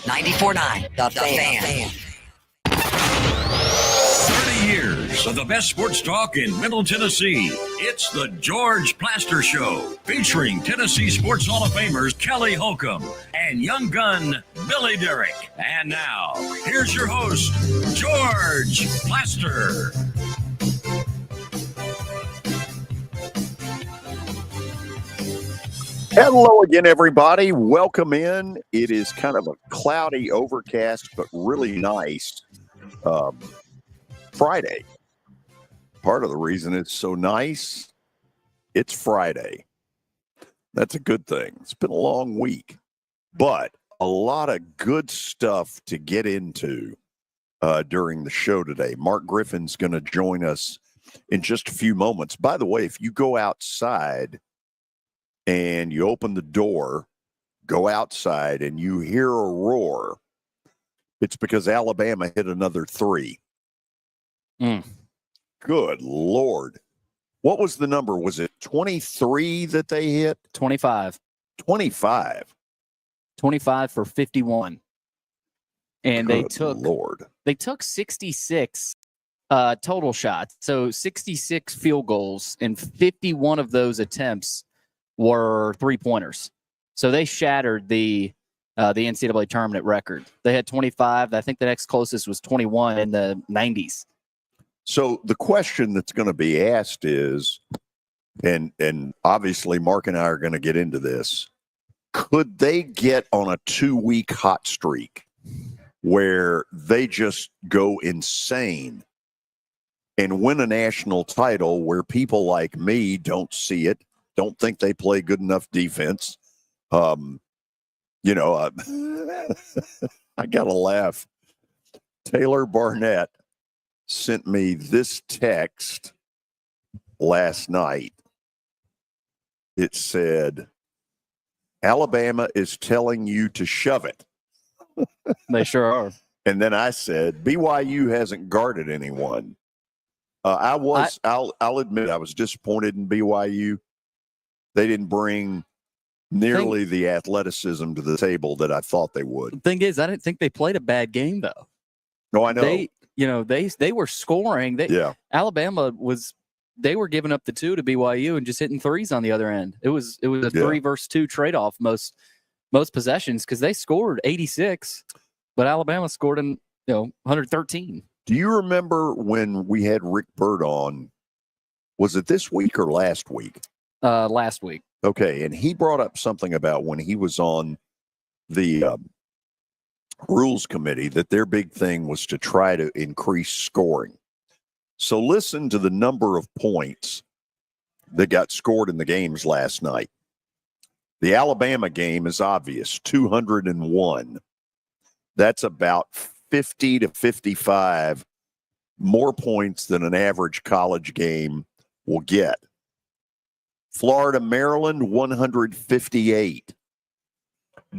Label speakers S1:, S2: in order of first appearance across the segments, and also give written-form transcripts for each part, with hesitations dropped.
S1: 94.9 The Fan.
S2: 30 years of the best sports talk in Middle Tennessee. It's the George Plaster Show, featuring Tennessee Sports Hall of Famers Kelly Holcomb and young gun Billy Derrick. And now, here's your host, George Plaster.
S3: Hello again, everybody. Welcome in. It is kind of a cloudy, overcast, but really nice Friday. Part of the reason it's so nice, it's Friday. That's a good thing. It's been a long week, but a lot of good stuff to get into during the show today. Mark Griffin's going to join us in just a few moments. By the way, if you go outside and you open the door, go outside, and you hear a roar, it's because Alabama hit another three. Good Lord. What was the number? Was it 23 that they hit?
S4: 25.
S3: 25.
S4: 25 for 51. And
S3: Good Lord.
S4: They took 66 total shots. So 66 field goals, and 51 of those attempts were three-pointers. So they shattered the NCAA tournament record. They had 25. I think the next closest was 21 in the 90s.
S3: So the question that's going to be asked is, and obviously Mark and I are going to get into this, could they get on a 2-week hot streak where they just go insane and win a national title where people like me don't see it, don't think they play good enough defense? I got to laugh. Taylor Barnett sent me this text last night. It said, Alabama is telling you to shove it.
S4: They sure are.
S3: And then I said, BYU hasn't guarded anyone. I'll admit I was disappointed in BYU. They didn't bring nearly the athleticism to the table that I thought they would.
S4: The thing is, I didn't think they played a bad game, though.
S3: No, I know.
S4: They were scoring. Alabama they were giving up the 2 to BYU and just hitting threes on the other end. It was a 3 versus 2 trade-off most possessions, because they scored 86, but Alabama scored in 113.
S3: Do you remember when we had Rick Byrd on? Was it this week or last week?
S4: Last week.
S3: Okay, and he brought up something about when he was on the rules committee that their big thing was to try to increase scoring. So listen to the number of points that got scored in the games last night. The Alabama game is obvious, 201. That's about 50 to 55 more points than an average college game will get. Florida, Maryland, 158.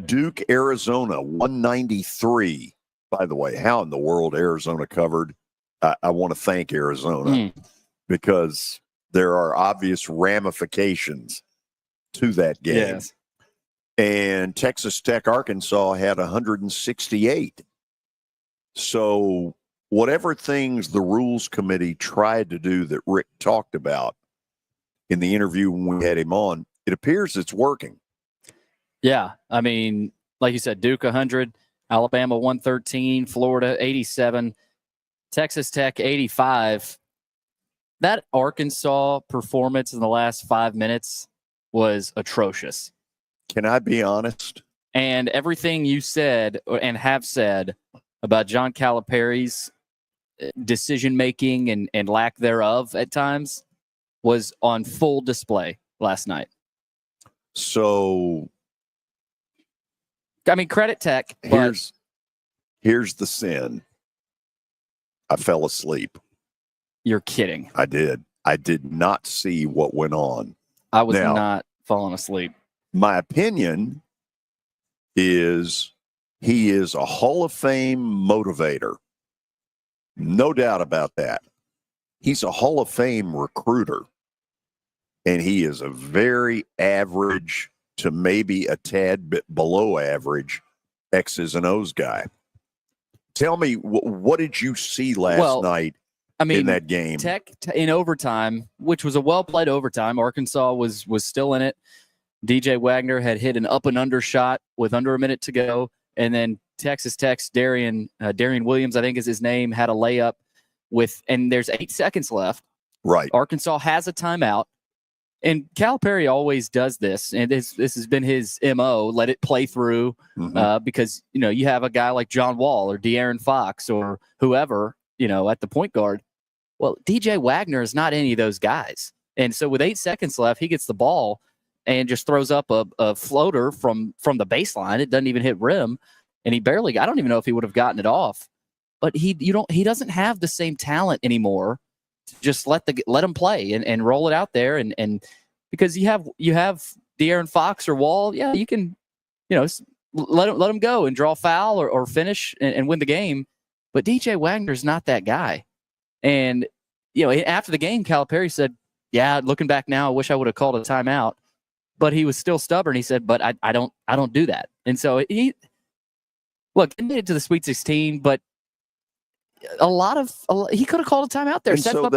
S3: Duke, Arizona, 193. By the way, how in the world Arizona covered? I want to thank Arizona because there are obvious ramifications to that game.
S4: Yes.
S3: And Texas Tech, Arkansas had 168. So whatever things the rules committee tried to do that Rick talked about in the interview when we had him on, it appears it's working.
S4: Yeah. I mean, like you said, Duke 100, Alabama 113, Florida 87, Texas Tech 85. That Arkansas performance in the last 5 minutes was atrocious.
S3: Can I be honest?
S4: And everything you said and have said about John Calipari's decision-making and lack thereof at times was on full display last night.
S3: So,
S4: I mean, credit Tech.
S3: Here's the sin. I fell asleep.
S4: You're kidding.
S3: I did. I did not see what went on.
S4: I was not falling asleep.
S3: My opinion is he is a Hall of Fame motivator. No doubt about that. He's a Hall of Fame recruiter. And he is a very average to maybe a tad bit below average X's and O's guy. Tell me, what did you see last night in that game?
S4: Tech in overtime, which was a well-played overtime. Arkansas was still in it. DJ Wagner had hit an up and under shot with under a minute to go. And then Texas Tech's Darian Williams, I think is his name, had a layup and there's 8 seconds left.
S3: Right.
S4: Arkansas has a timeout. And Calipari always does this, and this has been his MO, let it play through, because, you have a guy like John Wall or De'Aaron Fox or whoever, at the point guard. Well, DJ Wagner is not any of those guys. And so with 8 seconds left, he gets the ball and just throws up a floater from the baseline. It doesn't even hit rim, and I don't even know if he would have gotten it off. But he doesn't have the same talent anymore. Just let him play and roll it out there, and because you have De'Aaron Fox or Wall, yeah, you can let him go and draw foul or finish and win the game. But DJ Wagner's not that guy. And after the game, Calipari said, "Yeah, looking back now, I wish I would have called a timeout." But he was still stubborn. He said, "But I don't do that." And so he made it to the Sweet 16, but he could have called a timeout there.
S3: And so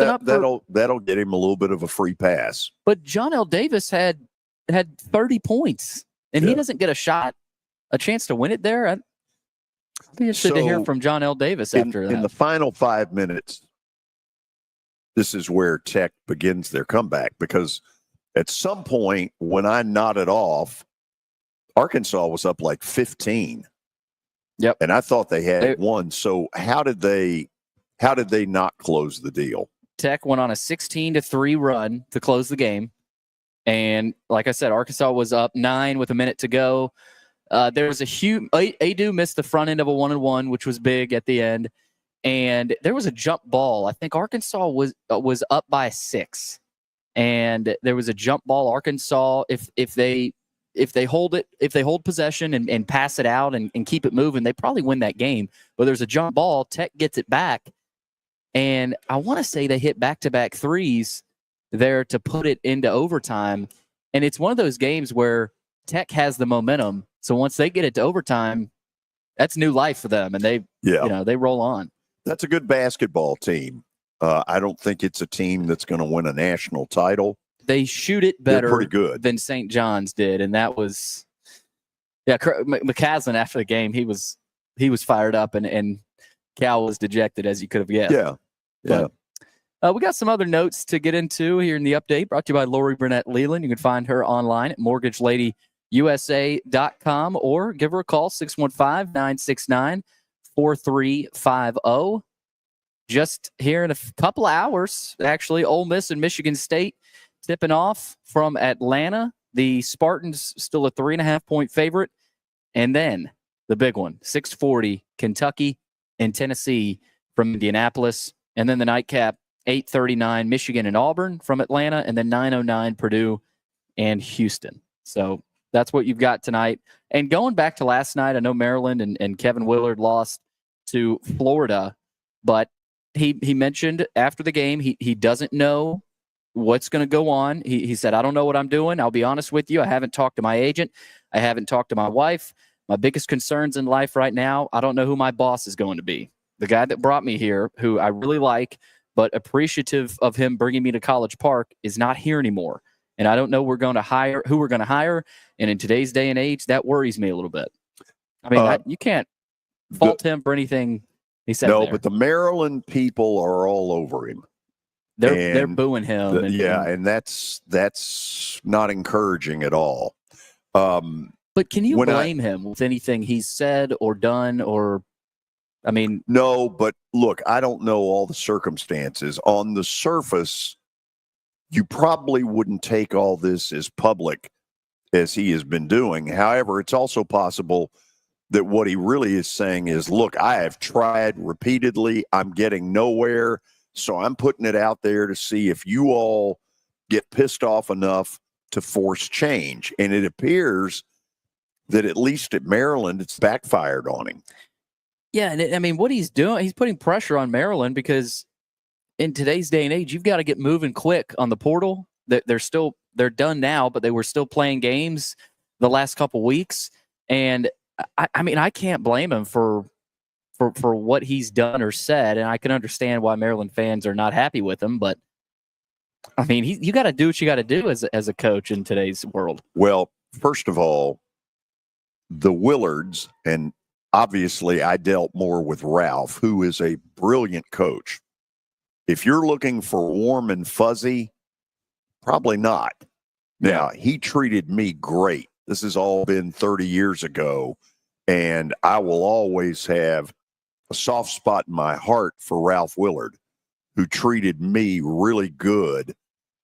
S3: that'll get him a little bit of a free pass.
S4: But John L. Davis had 30 points, and he doesn't get a chance to win it there. I'd be interested to hear from John L. Davis after that.
S3: In the final 5 minutes, this is where Tech begins their comeback, because at some point when I nodded off, Arkansas was up like 15.
S4: Yep.
S3: And I thought they had won. So how did they not close the deal?
S4: Tech went on a 16-3 run to close the game. And like I said, Arkansas was up 9 with a minute to go. There was a huge Adu missed the front end of a 1-and-1, which was big at the end. And there was a jump ball. I think Arkansas was up by 6. And there was a jump ball. Arkansas, if they hold possession and pass it out and keep it moving, they probably win that game. But there's a jump ball. Tech gets it back. And I want to say they hit back-to-back threes there to put it into overtime. And it's one of those games where Tech has the momentum. So once they get it to overtime, that's new life for them. And they roll on.
S3: That's a good basketball team. I don't think it's a team that's going to win a national title.
S4: They shoot it better
S3: pretty good
S4: than St. John's did, and that was McCaslin after the game. He was fired up, and Cal was dejected, as you could have guessed.
S3: Yeah.
S4: We got some other notes to get into here in the update. Brought to you by Lori Burnett Leland. You can find her online at mortgageladyusa.com or give her a call 615-969-4350. Just here in a couple of hours, actually, Ole Miss and Michigan State tipping off from Atlanta. The Spartans still a 3.5-point favorite. And then the big one, 6:40, Kentucky and Tennessee from Indianapolis. And then the nightcap, 8:39, Michigan and Auburn from Atlanta. And then 9:09, Purdue and Houston. So that's what you've got tonight. And going back to last night, I know Maryland and Kevin Willard lost to Florida, but he mentioned after the game he doesn't know what's going to go on. He said, "I don't know what I'm doing. I'll be honest with you. I haven't talked to my agent. I haven't talked to my wife. My biggest concerns in life right now, I don't know who my boss is going to be. The guy that brought me here, who I really like, but appreciative of him bringing me to College Park, is not here anymore. And I don't know who we're going to hire. And in today's day and age, that worries me a little bit." I mean, you can't fault him for anything he said.
S3: No, but the Maryland people are all over him.
S4: They're booing him.
S3: And that's not encouraging at all.
S4: But can you blame him with anything he's said or done?
S3: No, but look, I don't know all the circumstances. On the surface, you probably wouldn't take all this as public as he has been doing. However, it's also possible that what he really is saying is, look, I have tried repeatedly. I'm getting nowhere. So I'm putting it out there to see if you all get pissed off enough to force change. And it appears that at least at Maryland, it's backfired on him.
S4: Yeah, and what he's doing, he's putting pressure on Maryland because in today's day and age, you've got to get moving quick on the portal. They're done now, but they were still playing games the last couple weeks. And I mean, I can't blame him for what he's done or said, and I can understand why Maryland fans are not happy with him. But I mean, you got to do what you got to do as a coach in today's world.
S3: Well, first of all, the Willards, and obviously I dealt more with Ralph, who is a brilliant coach. If you're looking for warm and fuzzy, probably not. Now, he treated me great. This has all been 30 years ago, and I will always have a soft spot in my heart for Ralph Willard, who treated me really good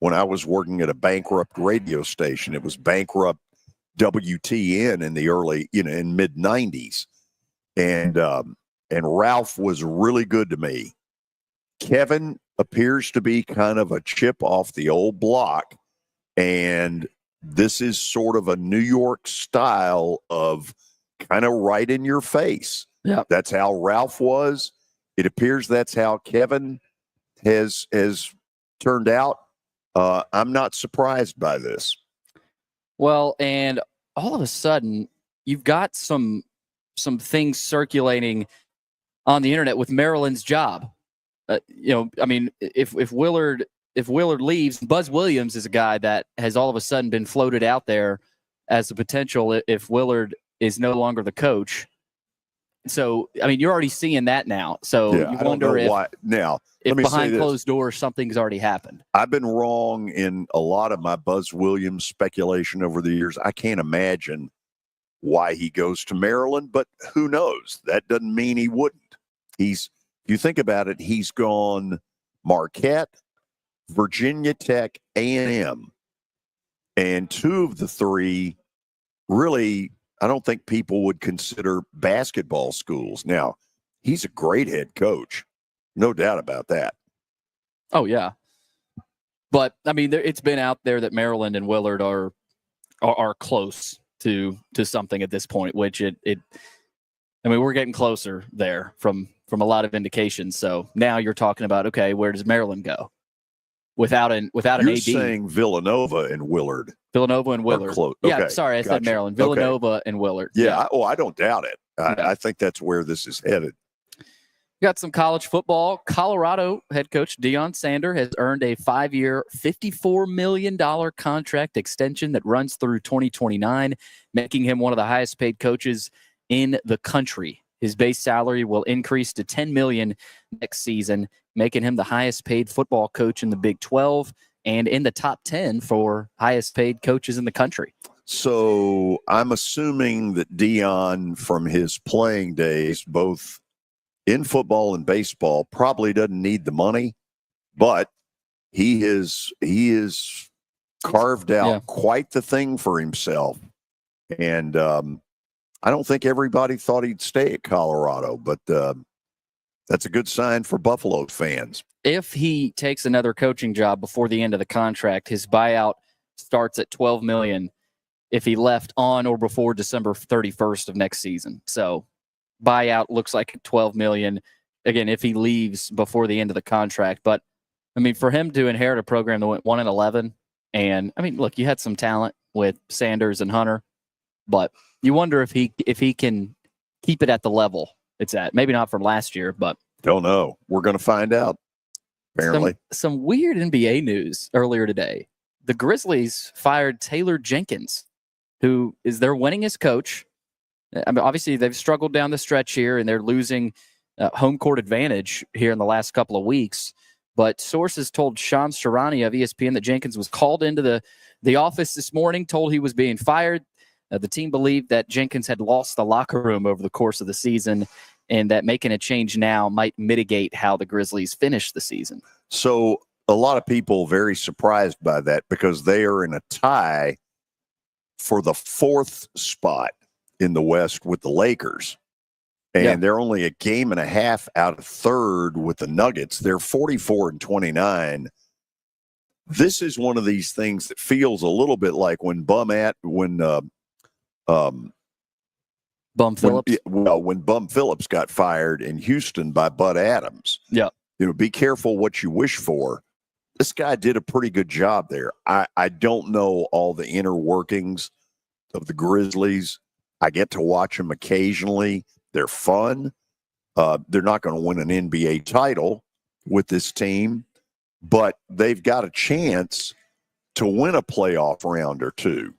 S3: when I was working at a bankrupt radio station. It was bankrupt WTN in the early, in mid 90s. And Ralph was really good to me. Kevin appears to be kind of a chip off the old block. And this is sort of a New York style of kind of right in your face.
S4: Yeah.
S3: That's how Ralph was. It appears that's how Kevin has turned out. I'm not surprised by this.
S4: Well, and all of a sudden, you've got some things circulating on the internet with Maryland's job. I mean, if Willard leaves, Buzz Williams is a guy that has all of a sudden been floated out there as a potential if Willard is no longer the coach. So, I mean, you're already seeing that now. So you wonder if behind closed doors something's already happened.
S3: I've been wrong in a lot of my Buzz Williams speculation over the years. I can't imagine why he goes to Maryland, but who knows? That doesn't mean he wouldn't. If you think about it, he's gone Marquette, Virginia Tech, A&M, and two of the three really, I don't think people would consider basketball schools. Now, he's a great head coach. No doubt about that.
S4: Oh, yeah. But, I mean, it's been out there that Maryland and Willard are close to something at this point, which we're getting closer there from a lot of indications. So now you're talking about, okay, where does Maryland go without an AD?
S3: You're saying Villanova and Willard.
S4: Villanova and Willard.
S3: Close.
S4: Yeah,
S3: okay.
S4: sorry, I said Maryland. Villanova and Willard.
S3: Yeah. I don't doubt it. I think that's where this is headed.
S4: Got some college football. Colorado head coach Deion Sanders has earned a 5-year, $54 million contract extension that runs through 2029, making him one of the highest paid coaches in the country. His base salary will increase to $10 million next season, making him the highest paid football coach in the Big 12 and in the top 10 for highest paid coaches in the country.
S3: So I'm assuming that Deion, from his playing days, both in football and baseball, probably doesn't need the money, but he is carved out quite the thing for himself. And I don't think everybody thought he'd stay at Colorado, but that's a good sign for Buffalo fans.
S4: If he takes another coaching job before the end of the contract, his buyout starts at $12 million if he left on or before December 31st of next season. So buyout looks like $12 million, again, if he leaves before the end of the contract. But, I mean, for him to inherit a program that went 1-11, and, I mean, look, you had some talent with Sanders and Hunter, but you wonder if he can keep it at the level it's at. Maybe not from last year, but.
S3: Don't know. We're going to find out, apparently.
S4: Some weird NBA news earlier today. The Grizzlies fired Taylor Jenkins, who is their winningest coach. I mean, obviously, they've struggled down the stretch here, and they're losing home court advantage here in the last couple of weeks. But sources told Sean Sharani of ESPN that Jenkins was called into the office this morning, told he was being fired. The team believed that Jenkins had lost the locker room over the course of the season, and that making a change now might mitigate how the Grizzlies finish the season.
S3: So a lot of people very surprised by that because they are in a tie for the 4th spot in the West with the Lakers. And they're only a game and a half out of 3rd with the Nuggets. They're 44-29. This is one of these things that feels a little bit like when Bum
S4: Phillips.
S3: When Bum Phillips got fired in Houston by Bud Adams.
S4: Yeah.
S3: Be careful what you wish for. This guy did a pretty good job there. I don't know all the inner workings of the Grizzlies. I get to watch them occasionally. They're fun. They're not going to win an NBA title with this team, but they've got a chance to win a playoff round or two.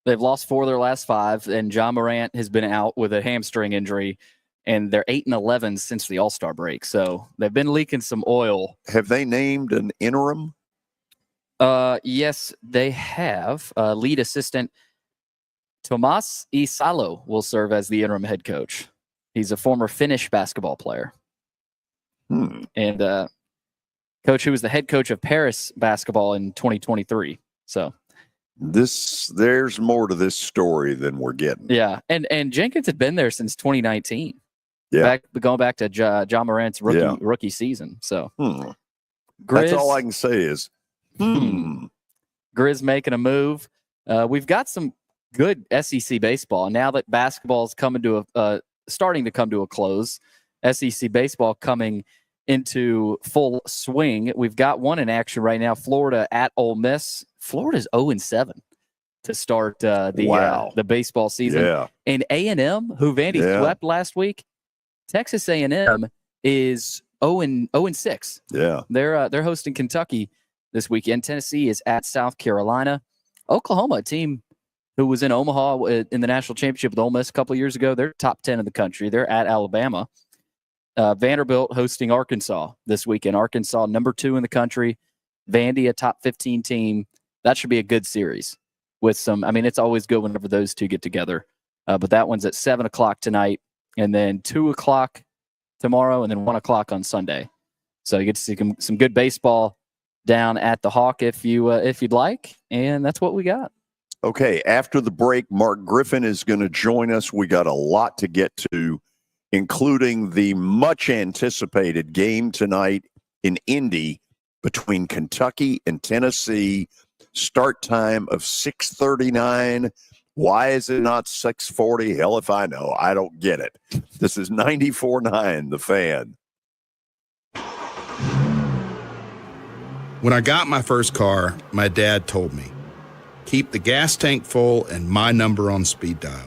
S4: They've lost 4 of their last 5, and John Morant has been out with a hamstring injury, and they're 8-11 since the All-Star break. So they've been leaking some oil.
S3: Have they named an interim?
S4: Yes, they have. Lead assistant Tomas Isalo will serve as the interim head coach. He's a former Finnish basketball player. And coach who was the head coach of Paris basketball in 2023. So
S3: there's more to this story than we're getting.
S4: Yeah, and Jenkins had been there since 2019.
S3: Yeah,
S4: going back to John Morant's rookie season. So
S3: Grizz, that's all I can say is
S4: Grizz making a move. We've got some good SEC baseball now that basketball is coming to starting to come to a close. SEC baseball coming into full swing. We've got one in action right now. Florida at Ole Miss. Florida's 0-7 to start the baseball season.
S3: Yeah.
S4: And A&M, who Vandy swept last week, Texas A&M is 0-6.
S3: Yeah.
S4: They're hosting Kentucky this weekend. Tennessee is at South Carolina. Oklahoma, a team who was in Omaha in the national championship with Ole Miss a couple of years ago. They're top 10 in the country. They're at Alabama. Vanderbilt hosting Arkansas this weekend. Arkansas, number 2 in the country. Vandy, a top 15 team. That should be a good series with some, it's always good whenever those two get together. But that one's at 7 o'clock tonight, and then 2 o'clock tomorrow, and then 1 o'clock on Sunday. So you get to see some good baseball down at the Hawk if you'd like. And that's what we got.
S3: Okay, after the break, Mark Griffin is going to join us. We got a lot to get to, including the much-anticipated game tonight in Indy between Kentucky and Tennessee. Start time of 6:39. Why is it not 6:40? Hell if I know. I don't get it. This is 94.9, The Fan.
S5: When I got my first car, my dad told me, keep the gas tank full and my number on speed dial.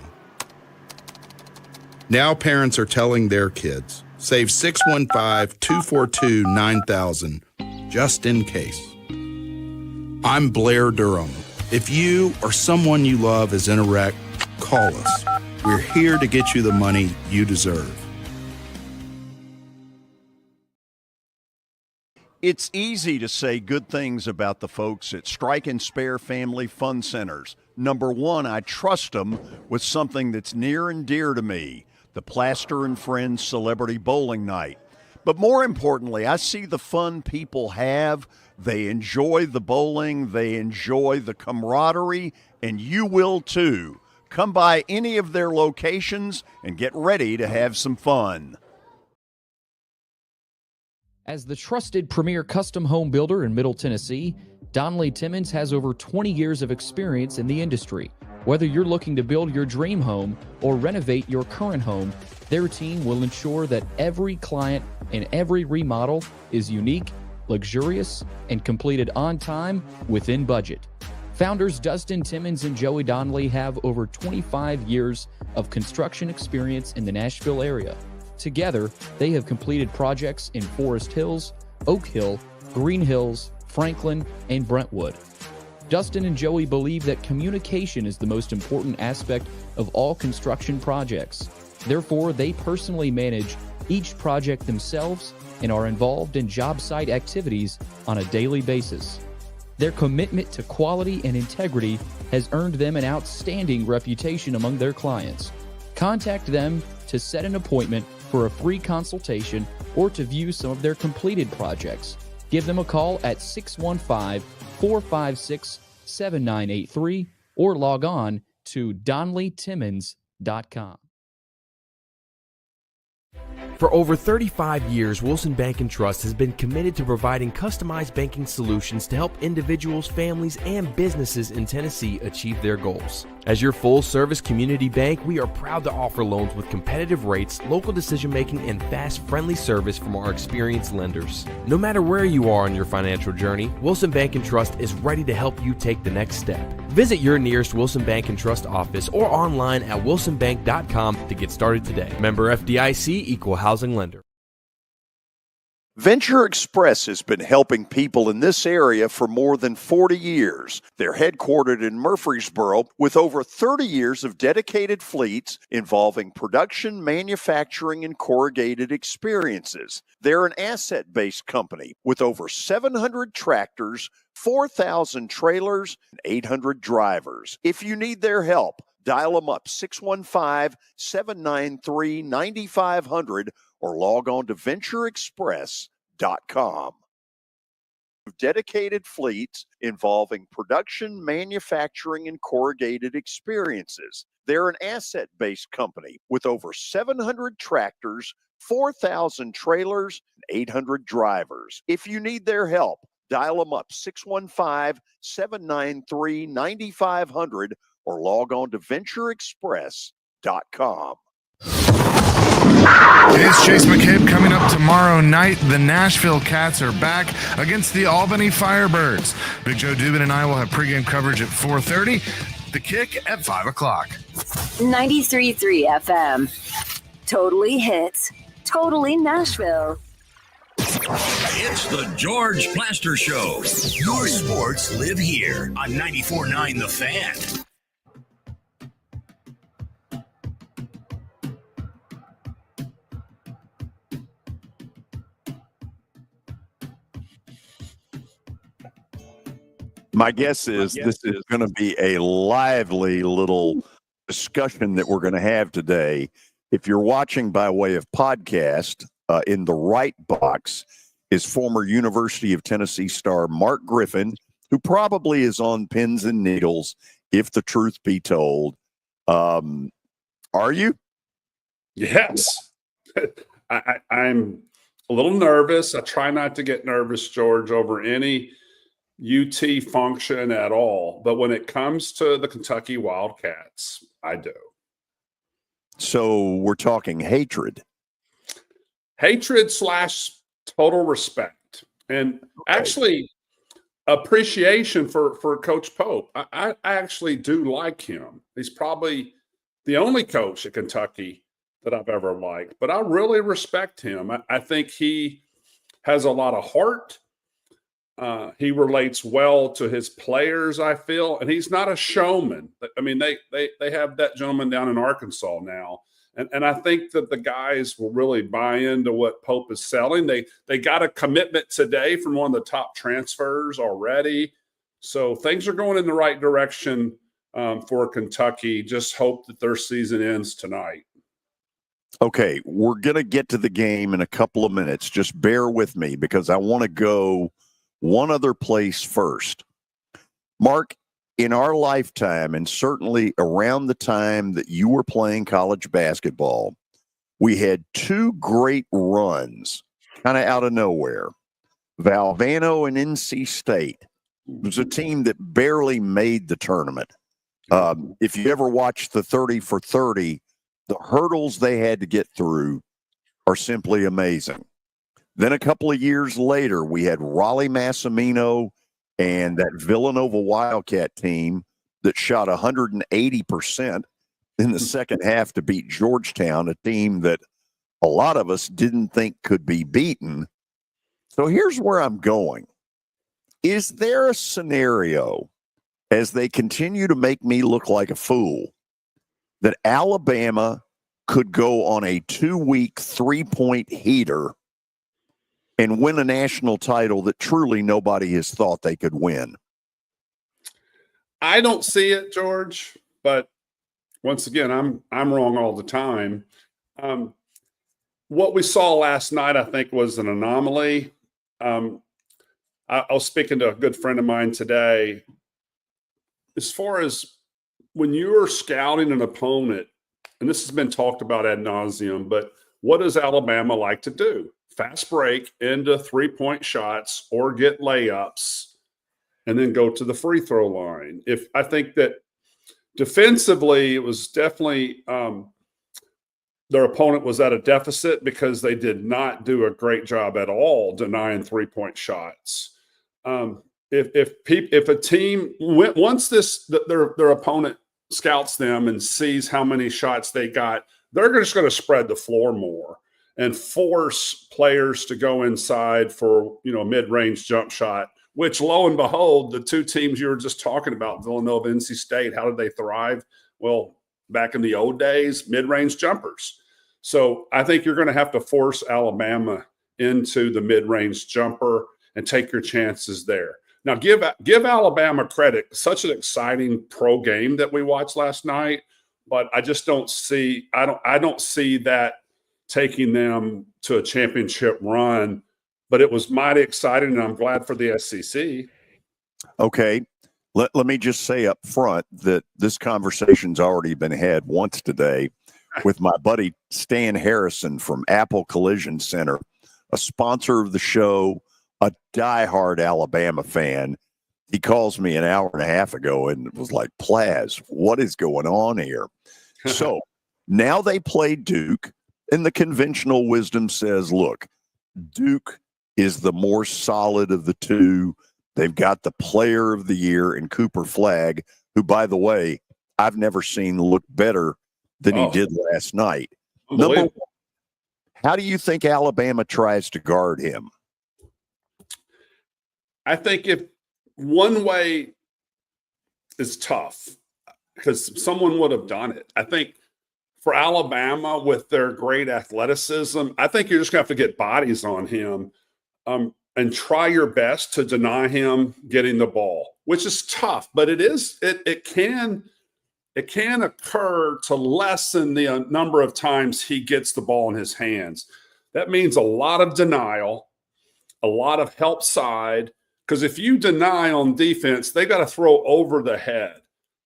S5: Now parents are telling their kids, save 615-242-9000 just in case. I'm Blair Durham. If you or someone you love is in a wreck, call us. We're here to get you the money you deserve.
S3: It's easy to say good things about the folks at Strike and Spare Family Fun Centers. Number one, I trust them with something that's near and dear to me, the Plaster and Friends Celebrity Bowling Night. But more importantly, I see the fun people have. They enjoy the bowling, they enjoy the camaraderie, and you will too. Come by any of their locations and get ready to have some fun.
S6: As the trusted premier custom home builder in Middle Tennessee, Donnelly Timmons has over 20 years of experience in the industry. Whether you're looking to build your dream home or renovate your current home, their team will ensure that every client and every remodel is unique, luxurious, and completed on time within budget. Founders Dustin Timmons and Joey Donnelly have over 25 years of construction experience in the Nashville area. Together, they have completed projects in Forest Hills, Oak Hill, Green Hills, Franklin, and Brentwood. Dustin and Joey believe that communication is the most important aspect of all construction projects. Therefore, they personally manage each project themselves and are involved in job site activities on a daily basis. Their commitment to quality and integrity has earned them an outstanding reputation among their clients. Contact them to set an appointment for a free consultation or to view some of their completed projects. Give them a call at 615-456-7983 or log on to DonnellyTimmons.com.
S7: For over 35 years, Wilson Bank & Trust has been committed to providing customized banking solutions to help individuals, families, and businesses in Tennessee achieve their goals. As your full-service community bank, we are proud to offer loans with competitive rates, local decision-making, and fast, friendly service from our experienced lenders. No matter where you are on your financial journey, Wilson Bank & Trust is ready to help you take the next step. Visit your nearest Wilson Bank and Trust office or online at wilsonbank.com to get started today. Member FDIC, Equal Housing Lender.
S3: Venture Express has been helping people in this area for more than 40 years. They're headquartered in Murfreesboro with over 30 years of dedicated fleets involving production, manufacturing, and corrugated experiences. They're an asset-based company with over 700 tractors, 4,000 trailers, and 800 drivers. If you need their help, dial them up 615-793-9500 or log on to ventureexpress.com. Dedicated fleets involving production, manufacturing, and corrugated experiences. They're an asset-based company with over 700 tractors, 4,000 trailers, and 800 drivers. If you need their help, dial them up 615-793-9500 or log on to ventureexpress.com.
S8: It's Chase McCabe coming up tomorrow night. The Nashville Cats are back against the Albany Firebirds. Big Joe Dubin and I will have pregame coverage at 4:30. The kick at 5 o'clock.
S9: 93.3 FM. Totally hits. Totally Nashville.
S2: It's the George Plaster Show. Your sports live here on 94.9 The Fan.
S3: My guess is this is going to be a lively little discussion that we're going to have today. If you're watching by way of podcast, in the right box is former University of Tennessee star Mark Griffin, who probably is on pins and needles, if the truth be told. Are you?
S10: Yes. I'm a little nervous. I try not to get nervous, George, over any UT function at all. But when it comes to the Kentucky Wildcats, I do.
S3: So we're talking hatred.
S10: Hatred / total respect. And actually appreciation for Coach Pope. I actually do like him. He's probably the only coach at Kentucky that I've ever liked. But I really respect him. I think he has a lot of heart. He relates well to his players, I feel, and he's not a showman. I mean, they have that gentleman down in Arkansas now, and I think that the guys will really buy into what Pope is selling. They got a commitment today from one of the top transfers already, so things are going in the right direction for Kentucky. Just hope that their season ends tonight.
S3: Okay, we're going to get to the game in a couple of minutes. Just bear with me because I want to go one other place first. Mark, in our lifetime, and certainly around the time that you were playing college basketball, we had two great runs kind of out of nowhere. Valvano and NC State. It was a team that barely made the tournament. If you ever watched the 30 for 30, the hurdles they had to get through are simply amazing. Then a couple of years later, we had Raleigh Massimino and that Villanova Wildcat team that shot 180% in the second half to beat Georgetown, a team that a lot of us didn't think could be beaten. So here's where I'm going. Is there a scenario, as they continue to make me look like a fool, that Alabama could go on a 2-week, 3-point heater and win a national title that truly nobody has thought they could win?
S10: I don't see it, George, but once again, I'm wrong all the time. What we saw last night, I think, was an anomaly. I was speaking to a good friend of mine today. As far as when you are scouting an opponent, and this has been talked about ad nauseum, but what does Alabama like to do? Fast break into 3-point shots or get layups and then go to the free throw line. I think that defensively, it was definitely their opponent was at a deficit because they did not do a great job at all denying 3-point shots. if a team once their opponent scouts them and sees how many shots they got, they're just going to spread the floor more and force players to go inside for a mid-range jump shot. Which, lo and behold, the two teams you were just talking about, Villanova, NC State, how did they thrive? Well, back in the old days, mid-range jumpers. So I think you're going to have to force Alabama into the mid-range jumper and take your chances there. Now, give Alabama credit. Such an exciting pro game that we watched last night, but I just don't see. I don't see that taking them to a championship run. But it was mighty exciting, and I'm glad for the SEC.
S3: Okay. Let me just say up front that this conversation's already been had once today with my buddy Stan Harrison from Apple Collision Center, a sponsor of the show, a diehard Alabama fan. He calls me an hour and a half ago and was like, Plaz, what is going on here? So now they play Duke, and the conventional wisdom says, look, Duke is the more solid of the two. They've got the player of the year in Cooper Flagg, who, by the way, I've never seen look better than he did last night. Number one, how do you think Alabama tries to guard him?
S10: I think if one way is tough because someone would have done it. I think for Alabama with their great athleticism, I think you're just going to have to get bodies on him. And try your best to deny him getting the ball, which is tough, but it can occur to lessen the number of times he gets the ball in his hands. That means a lot of denial, a lot of help side, because if you deny on defense, they got to throw over the head.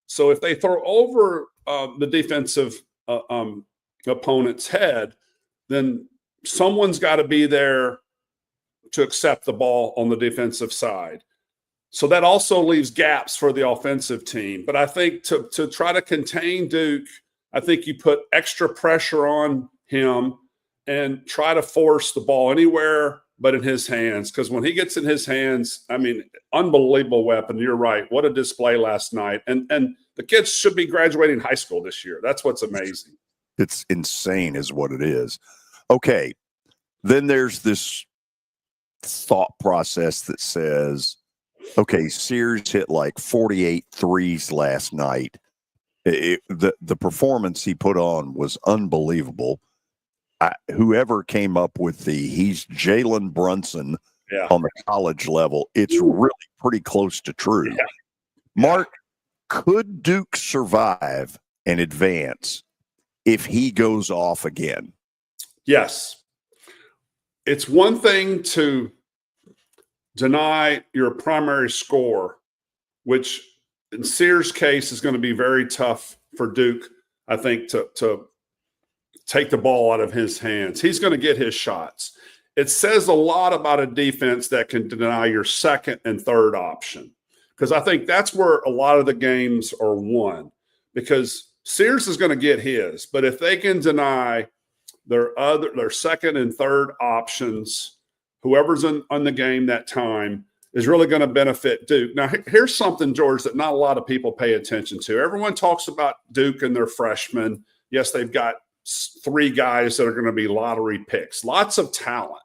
S10: So if they throw over the defensive opponent's head, then someone's got to be there to accept the ball on the defensive side. So that also leaves gaps for the offensive team. But I think to try to contain Duke, I think you put extra pressure on him and try to force the ball anywhere but in his hands. Because when he gets in his hands, I mean, unbelievable weapon. You're right. What a display last night. And the kids should be graduating high school this year. That's what's amazing.
S3: It's insane is what it is. Okay. Then there's this thought process that says, okay, Sears hit like 48 threes last night. The performance he put on was unbelievable. Whoever came up with he's Jalen Brunson on the college level, it's really pretty close to true. Yeah. Mark, could Duke survive and advance if he goes off again?
S10: Yes. It's one thing to deny your primary score, which in Sears' case is going to be very tough for Duke, I think, to take the ball out of his hands. He's going to get his shots. It says a lot about a defense that can deny your second and third option, because I think that's where a lot of the games are won, because Sears is going to get his, but if they can deny their second and third options, whoever's on the game that time is really going to benefit Duke. Now, here's something, George, that not a lot of people pay attention to. Everyone talks about Duke and their freshmen. Yes, they've got 3 guys that are going to be lottery picks, lots of talent.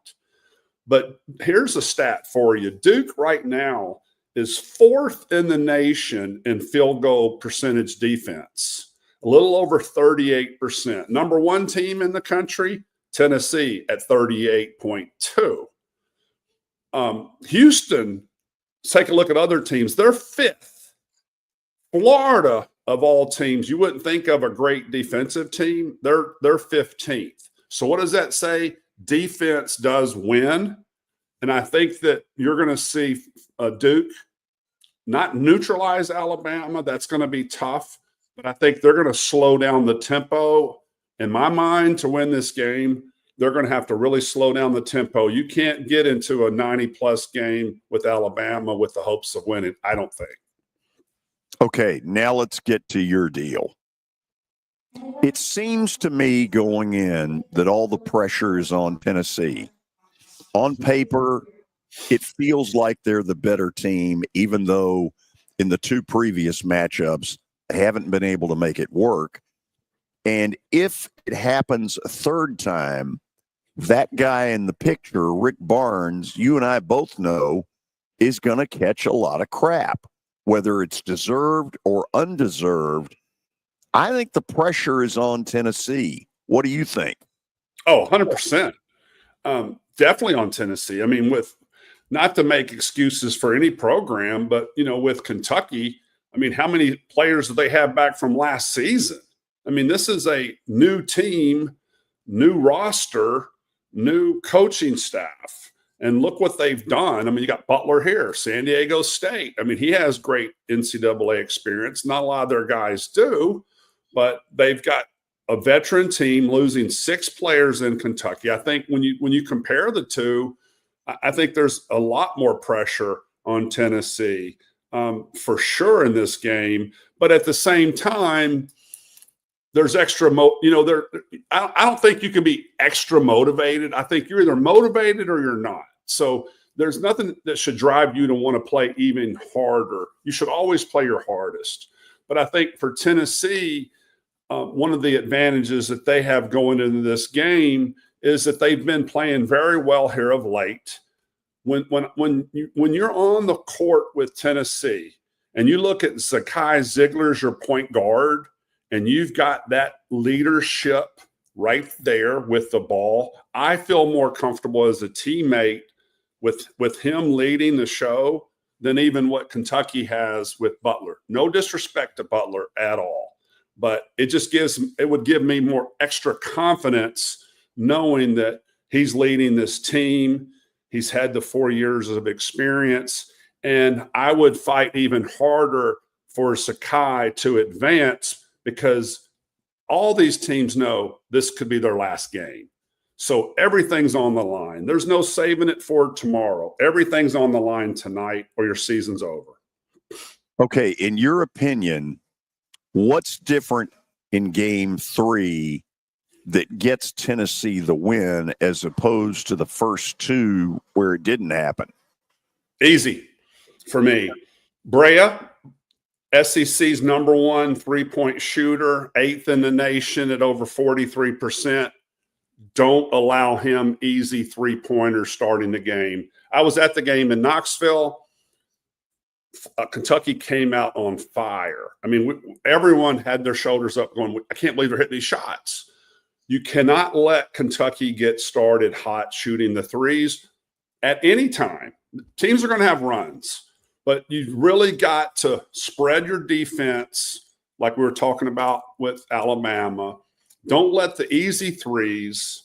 S10: But here's a stat for you. Duke right now is 4th in the nation in field goal percentage defense. A little over 38%. Number 1 team in the country, Tennessee, at 38.2. Houston, take a look at other teams. They're 5th. Florida, of all teams, you wouldn't think of a great defensive team. They're 15th. So what does that say? Defense does win. And I think that you're going to see Duke not neutralize Alabama. That's going to be tough. But I think they're going to slow down the tempo. In my mind, to win this game, they're going to have to really slow down the tempo. You can't get into a 90-plus game with Alabama with the hopes of winning, I don't think.
S3: Okay, now let's get to your deal. It seems to me going in that all the pressure is on Tennessee. On paper, it feels like they're the better team, even though in the two previous matchups, they haven't been able to make it work. And if it happens a third time, that guy in the picture, Rick Barnes, you and I both know, is going to catch a lot of crap, whether it's deserved or undeserved. I think the pressure is on Tennessee. What do you think?
S10: Oh, 100%. Definitely on Tennessee. I mean, with not to make excuses for any program, but, with Kentucky, I mean, how many players do they have back from last season? I mean, this is a new team, new roster, new coaching staff. And look what they've done. I mean, you got Butler here, San Diego State. I mean, he has great NCAA experience. Not a lot of their guys do, but they've got a veteran team losing 6 players in Kentucky. I think when you compare the two, I think there's a lot more pressure on Tennessee for sure in this game. But at the same time, there's extra, I don't think you can be extra motivated. I think you're either motivated or you're not. So there's nothing that should drive you to want to play even harder. You should always play your hardest. But I think for Tennessee, one of the advantages that they have going into this game is that they've been playing very well here of late. When you're on the court with Tennessee and you look at Zakai Ziegler as your point guard, and you've got that leadership right there with the ball, I feel more comfortable as a teammate with him leading the show than even what Kentucky has with Butler. No disrespect to Butler at all, but it would give me more extra confidence knowing that he's leading this team. He's had the 4 years of experience, and I would fight even harder for Sakai to advance, because all these teams know this could be their last game. So everything's on the line. There's no saving it for tomorrow. Everything's on the line tonight or your season's over.
S3: Okay, in your opinion, what's different in game 3 that gets Tennessee the win as opposed to the first 2 where it didn't happen?
S10: Easy for me. Brea, SEC's number 1 3-point shooter, 8th in the nation at over 43%. Don't allow him easy 3-pointers starting the game. I was at the game in Knoxville. Kentucky came out on fire. I mean, everyone had their shoulders up going, I can't believe they're hitting these shots. You cannot let Kentucky get started hot shooting the threes at any time. Teams are going to have runs. But you really got to spread your defense like we were talking about with Alabama. Don't let the easy threes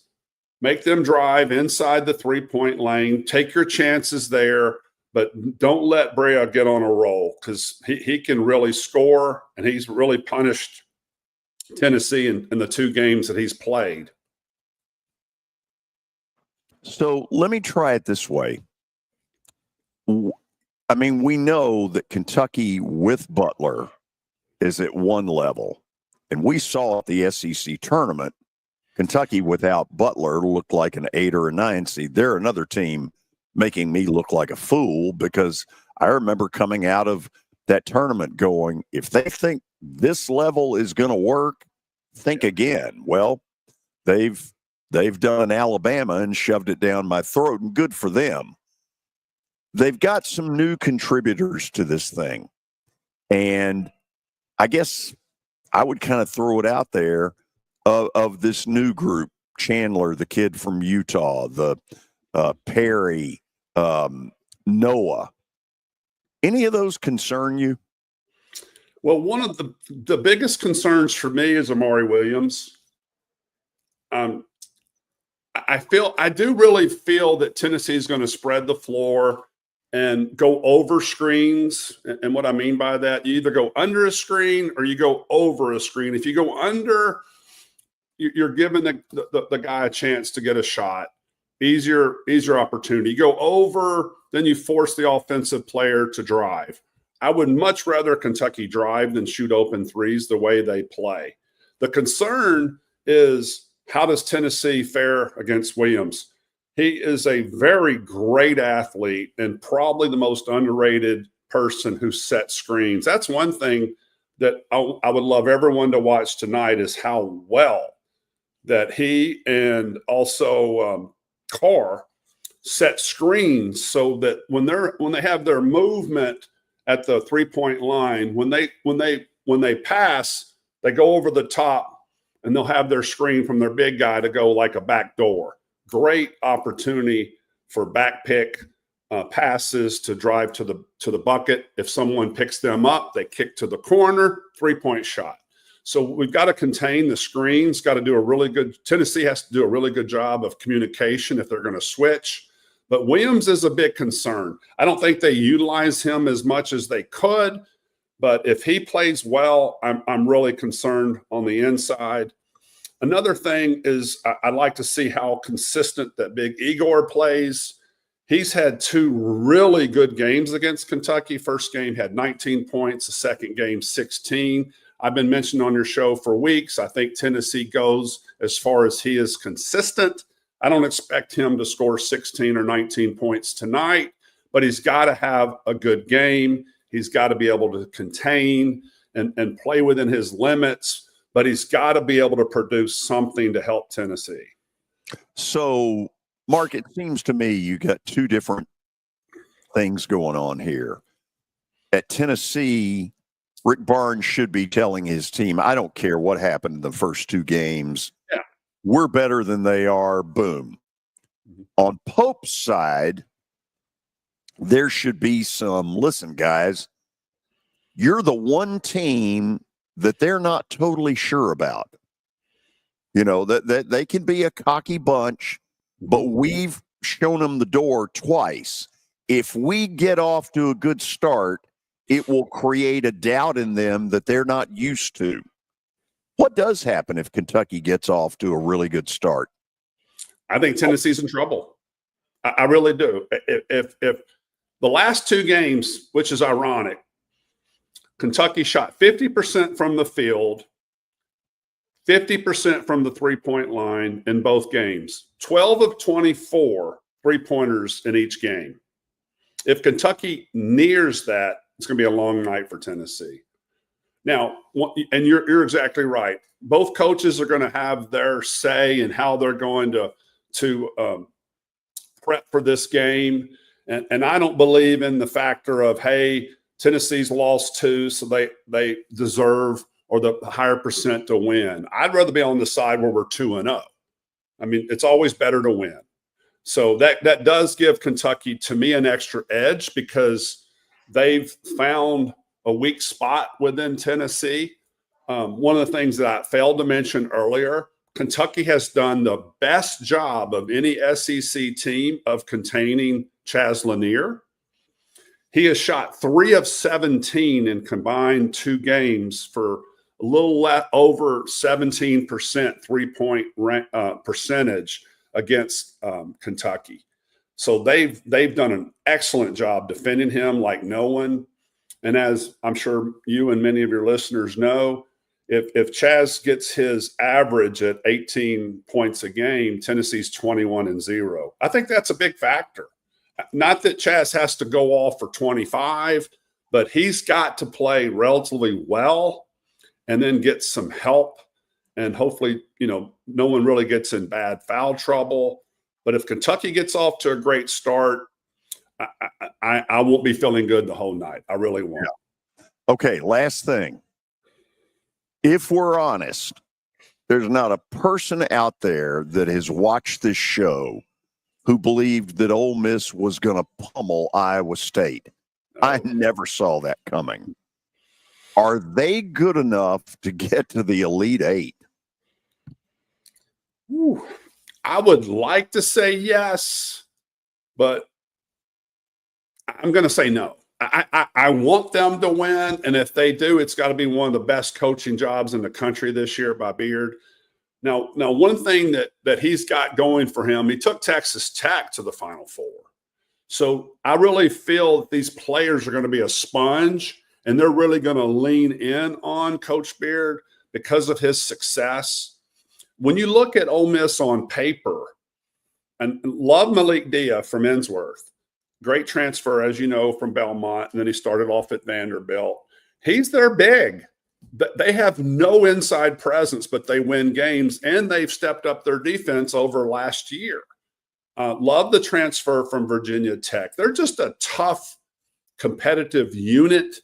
S10: make them drive inside the 3-point lane. Take your chances there, but don't let Brea get on a roll, because he can really score, and he's really punished Tennessee in the 2 games that he's played.
S3: So let me try it this way. I mean, we know that Kentucky with Butler is at one level. And we saw at the SEC tournament, Kentucky without Butler looked like an 8 or a 9 seed. They're another team making me look like a fool, because I remember coming out of that tournament going, if they think this level is going to work, think again. Well, they've done Alabama and shoved it down my throat, and good for them. They've got some new contributors to this thing. And I guess I would kind of throw it out there of this new group: Chandler, the kid from Utah, the Perry, Noah. Any of those concern you?
S10: Well, one of the biggest concerns for me is Amari Williams. I do really feel that Tennessee is going to spread the floor and go over screens. And what I mean by that, you either go under a screen or you go over a screen. If you go under, you're giving the guy a chance to get a shot. Easier opportunity. You go over, then you force the offensive player to drive. I would much rather Kentucky drive than shoot open threes the way they play. The concern is, how does Tennessee fare against Williams? He is a very great athlete and probably the most underrated person who sets screens. That's one thing that I would love everyone to watch tonight is how well that he and also Carr set screens so that when they have their movement at the 3-point line, when they pass, they go over the top and they'll have their screen from their big guy to go like a back door. Great opportunity for back pick passes to drive to the bucket. If someone picks them up, they kick to the corner, 3-point shot. So we've got to contain the screens, Tennessee has to do a really good job of communication if they're going to switch. But Williams is a big concern. I don't think they utilize him as much as they could, but if he plays well, I'm really concerned on the inside. Another thing is I'd like to see how consistent that big Igor plays. He's had 2 really good games against Kentucky. First game had 19 points, the second game 16. I've been mentioning on your show for weeks. I think Tennessee goes as far as he is consistent. I don't expect him to score 16 or 19 points tonight, but he's got to have a good game. He's got to be able to contain and play within his limits, but he's got to be able to produce something to help Tennessee.
S3: So, Mark, it seems to me you got 2 different things going on here. At Tennessee, Rick Barnes should be telling his team, I don't care what happened in the first 2 games.
S10: Yeah.
S3: We're better than they are. Boom. Mm-hmm. On Pope's side, there should be some, listen, guys, you're the one team that they're not totally sure about. You know, that they can be a cocky bunch, but we've shown them the door twice. If we get off to a good start, it will create a doubt in them that they're not used to. What does happen if Kentucky gets off to a really good start?
S10: I think Tennessee's in trouble. I really do. If the last 2 games, which is ironic, Kentucky shot 50% from the field, 50% from the 3-point line in both games, 12 of 24 3-pointers in each game. If Kentucky nears that, it's going to be a long night for Tennessee. Now, and you're exactly right. Both coaches are going to have their say in how they're going to prep for this game. And I don't believe in the factor of, hey, Tennessee's lost 2, so they deserve or the higher percent to win. I'd rather be on the side where we're 2-0. I mean, it's always better to win. So that does give Kentucky, to me, an extra edge because they've found a weak spot within Tennessee. One of the things that I failed to mention earlier, Kentucky has done the best job of any SEC team of containing Chaz Lanier. He has shot 3 of 17 in combined 2 games for a little over 17% 3-point percentage against Kentucky. So they've done an excellent job defending him like no one. And as I'm sure you and many of your listeners know, if Chaz gets his average at 18 points a game, Tennessee's 21-0. I think that's a big factor. Not that Chaz has to go off for 25, but he's got to play relatively well and then get some help. And hopefully, no one really gets in bad foul trouble. But if Kentucky gets off to a great start, I won't be feeling good the whole night. I really won't.
S3: Yeah. Okay, last thing. If we're honest, there's not a person out there that has watched this show who believed that Ole Miss was going to pummel Iowa State. I never saw that coming. Are they good enough to get to the Elite Eight?
S10: Ooh, I would like to say yes, but I'm going to say no. I want them to win, and if they do, it's got to be one of the best coaching jobs in the country this year by Beard. Now, one thing that he's got going for him, he took Texas Tech to the Final Four. So I really feel that these players are going to be a sponge, and they're really going to lean in on Coach Beard because of his success. When you look at Ole Miss on paper, and love Malik Dia from Ensworth. Great transfer, as you know, from Belmont, and then he started off at Vanderbilt. He's their big. They have no inside presence, but they win games, and they've stepped up their defense over last year. Love the transfer from Virginia Tech. They're just a tough, competitive unit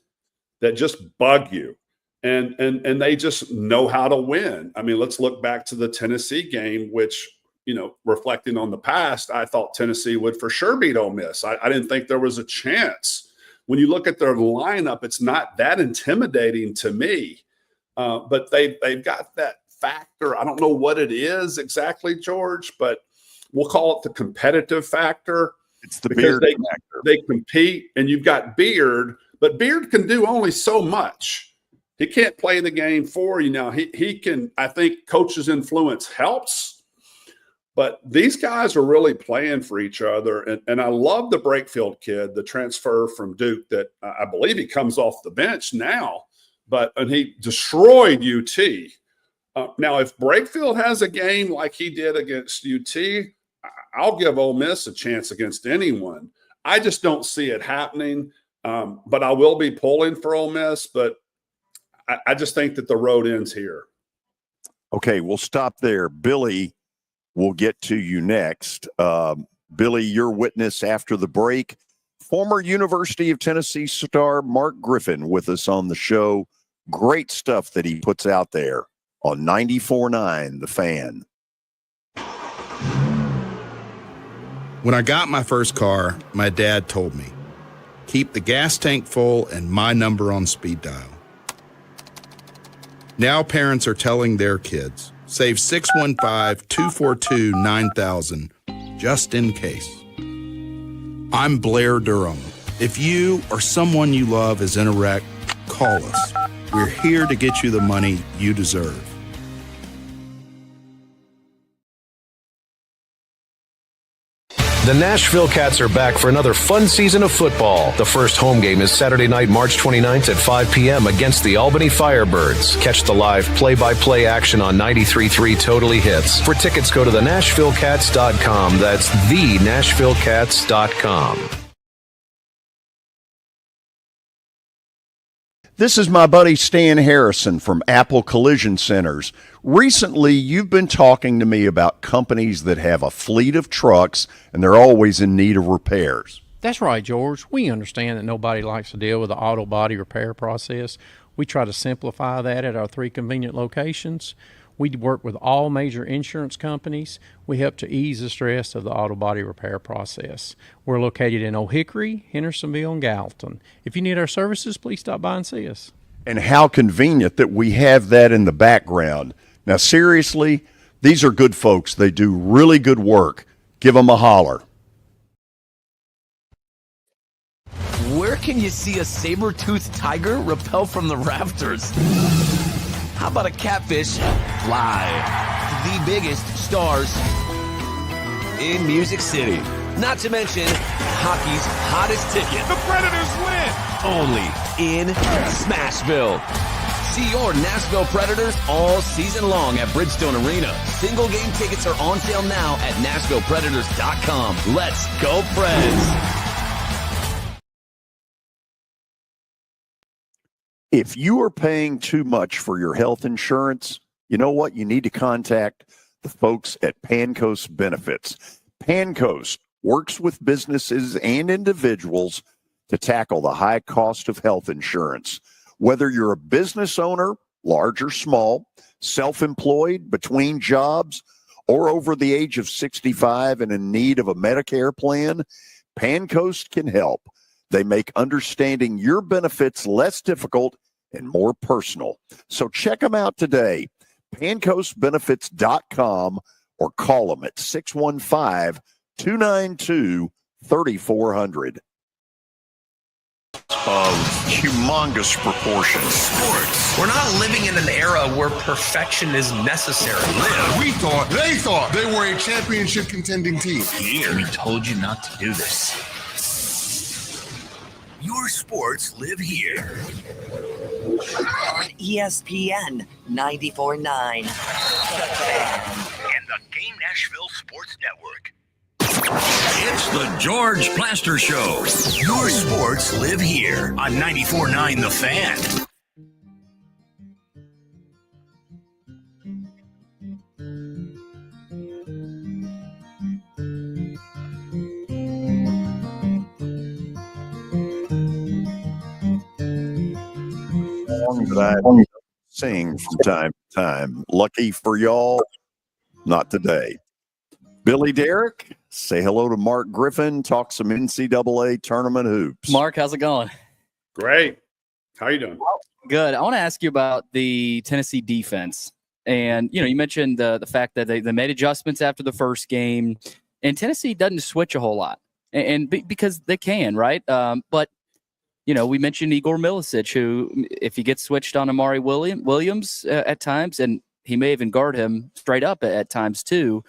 S10: that just bug you. And they just know how to win. I mean, let's look back to the Tennessee game, which, reflecting on the past, I thought Tennessee would for sure beat Ole Miss. I didn't think there was a chance. When you look at their lineup, it's not that intimidating to me. But they've got that factor. I don't know what it is exactly, George, but we'll call it the competitive factor.
S3: It's the Beard factor.
S10: They compete, and you've got Beard, but Beard can do only so much. He can't play the game for you now. He can. I think coach's influence helps, but these guys are really playing for each other. And I love the Brakefield kid, the transfer from Duke that I believe he comes off the bench now, and he destroyed UT. Now, if Brakefield has a game like he did against UT, I'll give Ole Miss a chance against anyone. I just don't see it happening, but I will be pulling for Ole Miss, but I just think that the road ends here.
S3: Okay, we'll stop there. Billy, we'll get to you next. Billy, your witness after the break. Former University of Tennessee star Mark Griffin with us on the show. Great stuff that he puts out there on 94.9 The Fan.
S5: When I got my first car, my dad told me, keep the gas tank full and my number on speed dial. Now parents are telling their kids, save 615-242-9000 just in case. I'm Blair Durham. If you or someone you love is in a wreck, call us. We're here to get you the money you deserve.
S11: The Nashville Cats are back for another fun season of football. The first home game is Saturday night, March 29th at 5 p.m. against the Albany Firebirds. Catch the live play-by-play action on 93.3 Totally Hits. For tickets, go to thenashvillecats.com. That's thenashvillecats.com.
S3: This is my buddy Stan Harrison from Apple Collision Centers. Recently, you've been talking to me about companies that have a fleet of trucks and they're always in need of repairs.
S12: That's right, George. We understand that nobody likes to deal with the auto body repair process. We try to simplify that at our 3 convenient locations. We work with all major insurance companies. We help to ease the stress of the auto body repair process. We're located in Old Hickory, Hendersonville, and Gallatin. If you need our services, please stop by and see us.
S3: And how convenient that we have that in the background. Now, seriously, these are good folks. They do really good work. Give them a holler.
S13: Where can you see a saber-toothed tiger rappel from the rafters? How about a catfish fly? The biggest stars in Music City. Not to mention hockey's hottest ticket.
S14: The Predators win!
S13: Only in Smashville. See your Nashville Predators all season long at Bridgestone Arena. Single game tickets are on sale now at NashvillePredators.com. Let's go, Preds!
S3: If you are paying too much for your health insurance, you know what? You need to contact the folks at Pancoast Benefits. Pancoast works with businesses and individuals to tackle the high cost of health insurance. Whether you're a business owner, large or small, self-employed, between jobs, or over the age of 65 and in need of a Medicare plan, Pancoast can help. They make understanding your benefits less difficult and more personal. So check them out today, pancoastbenefits.com, or call them at 615-292-3400. Of humongous proportions.
S15: Sports. We're not living in an era where perfection is necessary.
S8: They thought they were a championship contending team.
S15: Here, we told you not to do this. Your sports live here.
S1: On ESPN 94.9. The Fan.
S2: And the Game Nashville Sports Network. the George Plaster Show.
S1: Your sports live here on 94.9 The Fan.
S3: Song that I sing from time to time. Lucky for y'all, not today. Billy Derrick, say hello to Mark Griffin. Talk some NCAA tournament hoops.
S4: Mark, how's it going?
S10: Great. How are you doing?
S4: Good. I want to ask you about the Tennessee defense. And, you mentioned the fact that they made adjustments after the first game, and Tennessee doesn't switch a whole lot. And because they can, right? But, we mentioned Igor Milicic, who, if he gets switched on Amari Williams at times, and he may even guard him straight up at times too.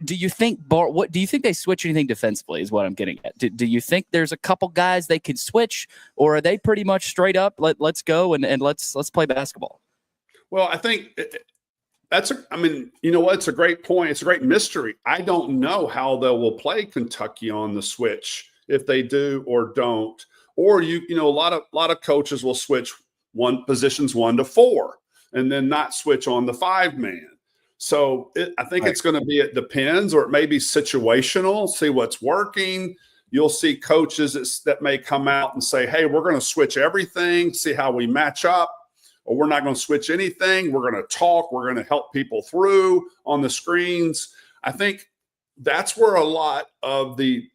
S4: Do you think what do you think they switch anything defensively is what I'm getting at? Do you think there's a couple guys they could switch, or are they pretty much straight up let's go and let's play basketball?
S10: Well, I think it's a great point. It's a great mystery. I don't know how they will play Kentucky on the switch, if they do or don't. Or a lot of coaches will switch positions 1 to 4 and then not switch on the 5-man. So I think it's going to be, it depends, or it may be situational, see what's working. You'll see coaches that may come out and say, hey, we're going to switch everything, see how we match up, or we're not going to switch anything. We're going to talk. We're going to help people through on the screens. I think that's where a lot of the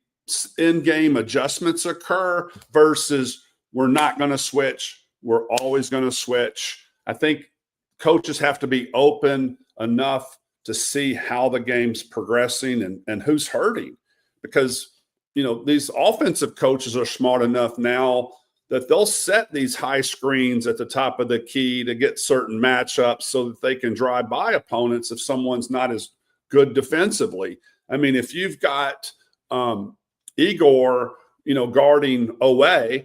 S10: in-game adjustments occur versus we're not going to switch. We're always going to switch. I think coaches have to be open enough to see how the game's progressing and who's hurting, because these offensive coaches are smart enough now that they'll set these high screens at the top of the key to get certain matchups so that they can drive by opponents if someone's not as good defensively. I mean, if you've got Igor guarding OA,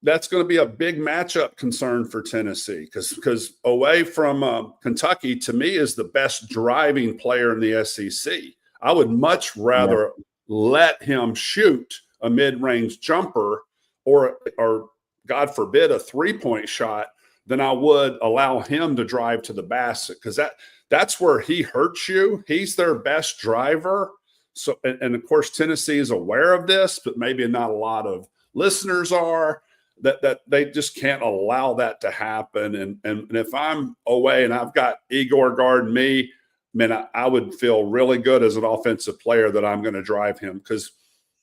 S10: that's going to be a big matchup concern for Tennessee, because OA from Kentucky, to me, is the best driving player in the SEC. I would much rather let him shoot a mid-range jumper or God forbid, a three-point shot than I would allow him to drive to the basket, because that's where he hurts you. He's their best driver. So, and of course, Tennessee is aware of this, but maybe not a lot of listeners are, that they just can't allow that to happen. And if I'm away and I've got Igor guarding me, man, I would feel really good as an offensive player that I'm going to drive him, because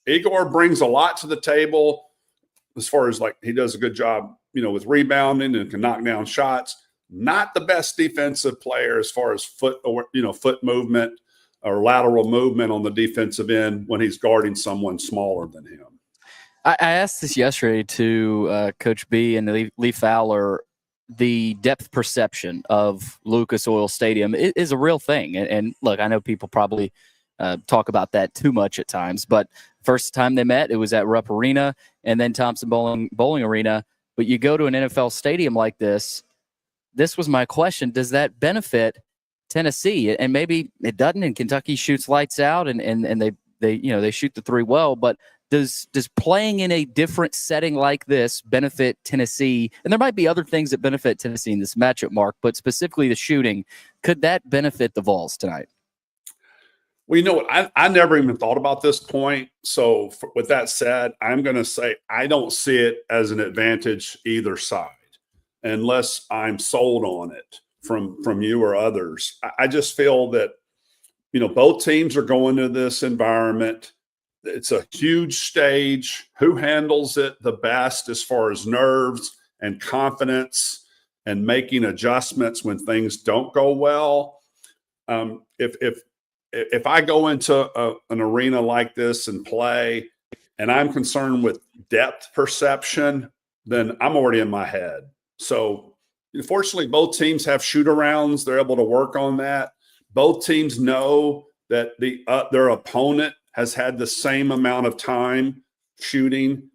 S10: Igor brings a lot to the table as far as, like, he does a good job, with rebounding and can knock down shots. Not the best defensive player as far as foot movement or lateral movement on the defensive end when he's guarding someone smaller than him.
S4: I asked this yesterday to Coach B and Lee Fowler. The depth perception of Lucas Oil Stadium is a real thing. And look, I know people probably talk about that too much at times, but first time they met, it was at Rupp Arena and then Thompson Bowling Arena. But you go to an NFL stadium like this was my question. Does that benefit Tennessee? And maybe it doesn't, and Kentucky shoots lights out and they shoot the three well, but does playing in a different setting like this benefit Tennessee? And there might be other things that benefit Tennessee in this matchup, Mark, but specifically the shooting. Could that benefit the Vols tonight?
S10: Well, you know what? I never even thought about this point. So with that said, I'm going to say I don't see it as an advantage either side, unless I'm sold on it from you or others. I just feel that, both teams are going to this environment. It's a huge stage. Who handles it the best as far as nerves and confidence and making adjustments when things don't go well? If I go into an arena like this and play, and I'm concerned with depth perception, then I'm already in my head. So unfortunately, both teams have shoot-arounds. They're able to work on that. Both teams know that their opponent has had the same amount of time shooting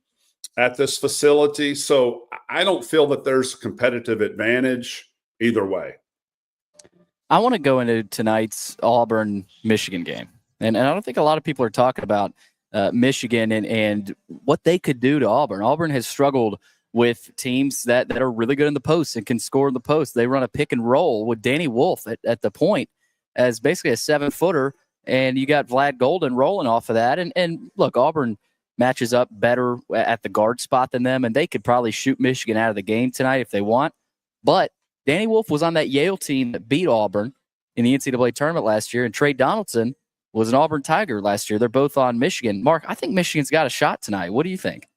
S10: at this facility. So I don't feel that there's a competitive advantage either way.
S4: I want to go into tonight's Auburn-Michigan game. And I don't think a lot of people are talking about Michigan and what they could do to Auburn. Auburn has struggled with teams that are really good in the post and can score in the post. They run a pick and roll with Danny Wolf at the point as basically a 7-footer, and you got Vlad Golden rolling off of that. And look, Auburn matches up better at the guard spot than them, and they could probably shoot Michigan out of the game tonight if they want. But Danny Wolf was on that Yale team that beat Auburn in the NCAA tournament last year, and Trey Donaldson was an Auburn Tiger last year. They're both on Michigan. Mark, I think Michigan's got a shot tonight. What do you think?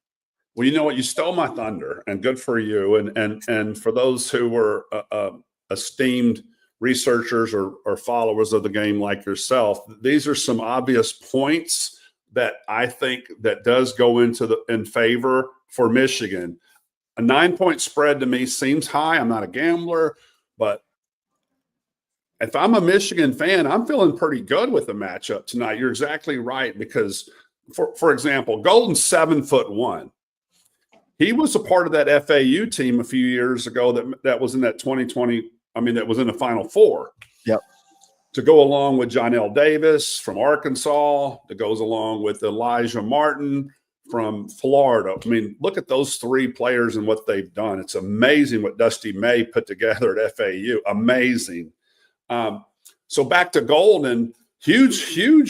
S10: Well, you know what? You stole my thunder, and good for you. And for those who were esteemed researchers or followers of the game like yourself, these are some obvious points that I think that does go in favor for Michigan. A 9-point spread to me seems high. I'm not a gambler, but if I'm a Michigan fan, I'm feeling pretty good with the matchup tonight. You're exactly right, because for example, Golden's 7'1". He was a part of that FAU team a few years ago that was in that 2020. I mean, that was in the Final Four.
S4: Yep.
S10: To go along with Jonell Davis from Arkansas, that goes along with Elijah Martin from Florida. I mean, look at those three players and what they've done. It's amazing what Dusty May put together at FAU. Amazing. So back to Golden, huge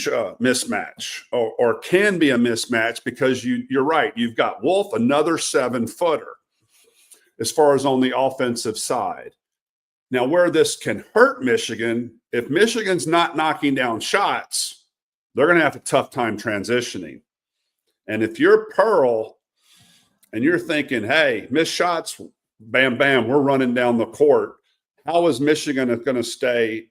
S10: mismatch, or can be a mismatch, because you're right. You've got Wolf, another 7-footer, as far as on the offensive side. Now, where this can hurt Michigan, if Michigan's not knocking down shots, they're going to have a tough time transitioning. And if you're Pearl and you're thinking, hey, missed shots, bam, bam, we're running down the court, how is Michigan going to stay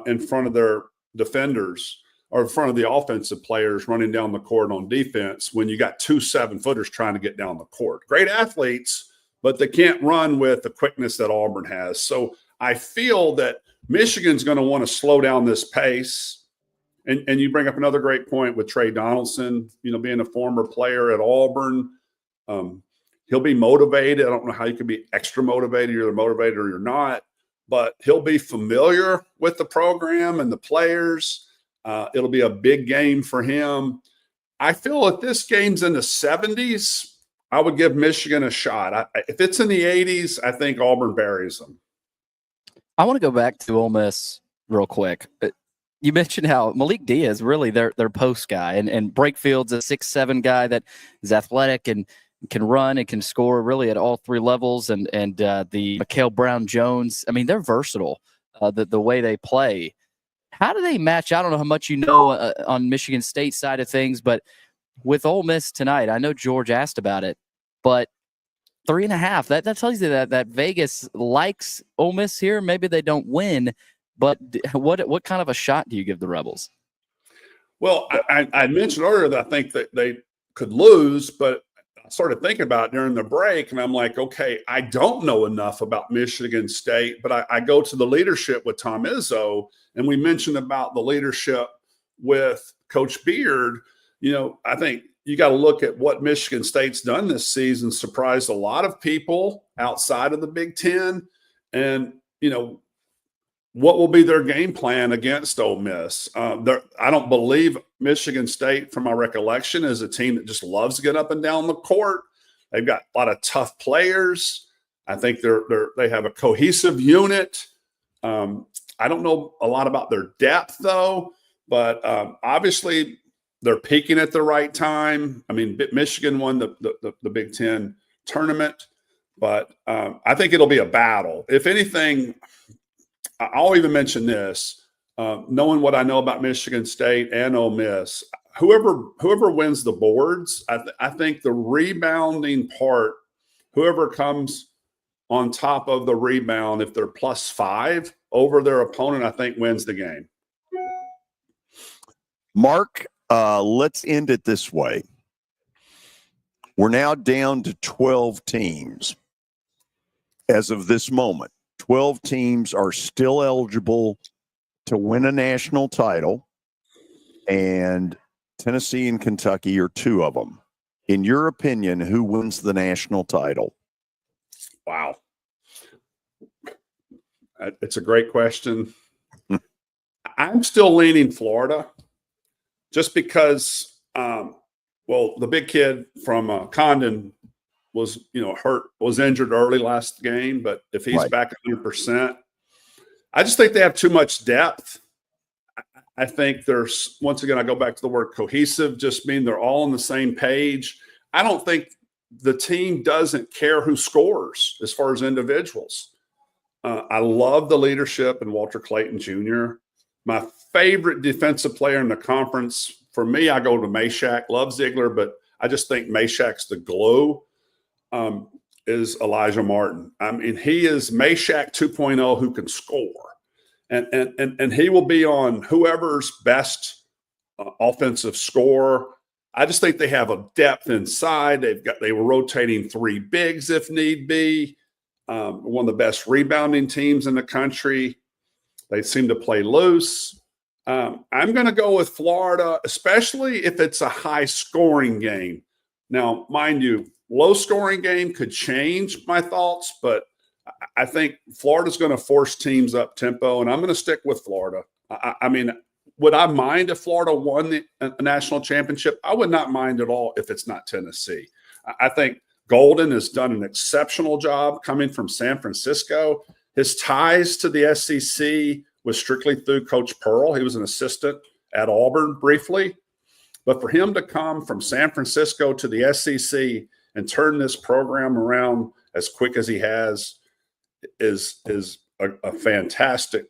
S10: in front of their defenders or in front of the offensive players running down the court on defense when you got two 7-footers trying to get down the court? Great athletes, but they can't run with the quickness that Auburn has. So I feel that Michigan's going to want to slow down this pace. And you bring up another great point with Trey Donaldson, being a former player at Auburn. He'll be motivated. I don't know how you can be extra motivated. You're either motivated or you're not. But he'll be familiar with the program and the players. It'll be a big game for him. I feel if this game's in the 70s, I would give Michigan a shot. If it's in the 80s, I think Auburn buries them.
S4: I want to go back to Ole Miss real quick. You mentioned how Malik Diaz really their post guy, and Breakfield's a 6'7" guy that is athletic and can run and can score really at all three levels. And the Mikhail Brown-Jones, I mean, they're versatile, the way they play. How do they match? I don't know how much you know on Michigan State side of things, but with Ole Miss tonight, I know George asked about it, but 3.5, that tells you that Vegas likes Ole Miss here. Maybe they don't win, but what kind of a shot do you give the Rebels?
S10: Well, I mentioned earlier that I think that they could lose, but I started thinking about it during the break, and I'm like, okay, I don't know enough about Michigan State, but I go to the leadership with Tom Izzo, and we mentioned about the leadership with Coach Beard. I think you got to look at what Michigan State's done this season, surprised a lot of people outside of the Big Ten. And, what will be their game plan against Ole Miss? I don't believe Michigan State, from my recollection, is a team that just loves to get up and down the court. They've got a lot of tough players. I think they have a cohesive unit. I don't know a lot about their depth, though, but obviously they're peaking at the right time. I mean, Michigan won the Big Ten tournament, but I think it'll be a battle. If anything, I'll even mention this, knowing what I know about Michigan State and Ole Miss, whoever wins the boards, I think the rebounding part, whoever comes on top of the rebound, if they're +5 over their opponent, I think wins the game.
S3: Mark, let's end it this way. We're now down to 12 teams as of this moment. 12 teams are still eligible to win a national title, and Tennessee and Kentucky are two of them. In your opinion, who wins the national title?
S10: Wow. It's a great question. I'm still leaning Florida. just because, the big kid from Condon was, was injured early last game, but if he's back 100%, I just think they have too much depth. I think there's, once again, I go back to the word cohesive, just mean they're all on the same page. I don't think the team doesn't care who scores as far as individuals. I love the leadership in Walter Clayton Jr. My favorite defensive player in the conference, for me, I go to Meshack. Love Ziegler, but I just think Meshack's the glue, is Elijah Martin. I mean, he is Meshack 2.0 who can score. And he will be on whoever's best offensive scorer. I just think they have a depth inside. They were rotating 3 bigs if need be. One of the best rebounding teams in the country. They seem to play loose. I'm going to go with Florida, especially if it's a high-scoring game. Now, mind you, low-scoring game could change my thoughts, but I think Florida's going to force teams up tempo, and I'm going to stick with Florida. I mean, would I mind if Florida won a national championship? I would not mind at all if it's not Tennessee. I think Golden has done an exceptional job coming from San Francisco. His ties to the SEC was strictly through Coach Pearl. He was an assistant at Auburn briefly. But for him to come from San Francisco to the SEC and turn this program around as quick as he has is a fantastic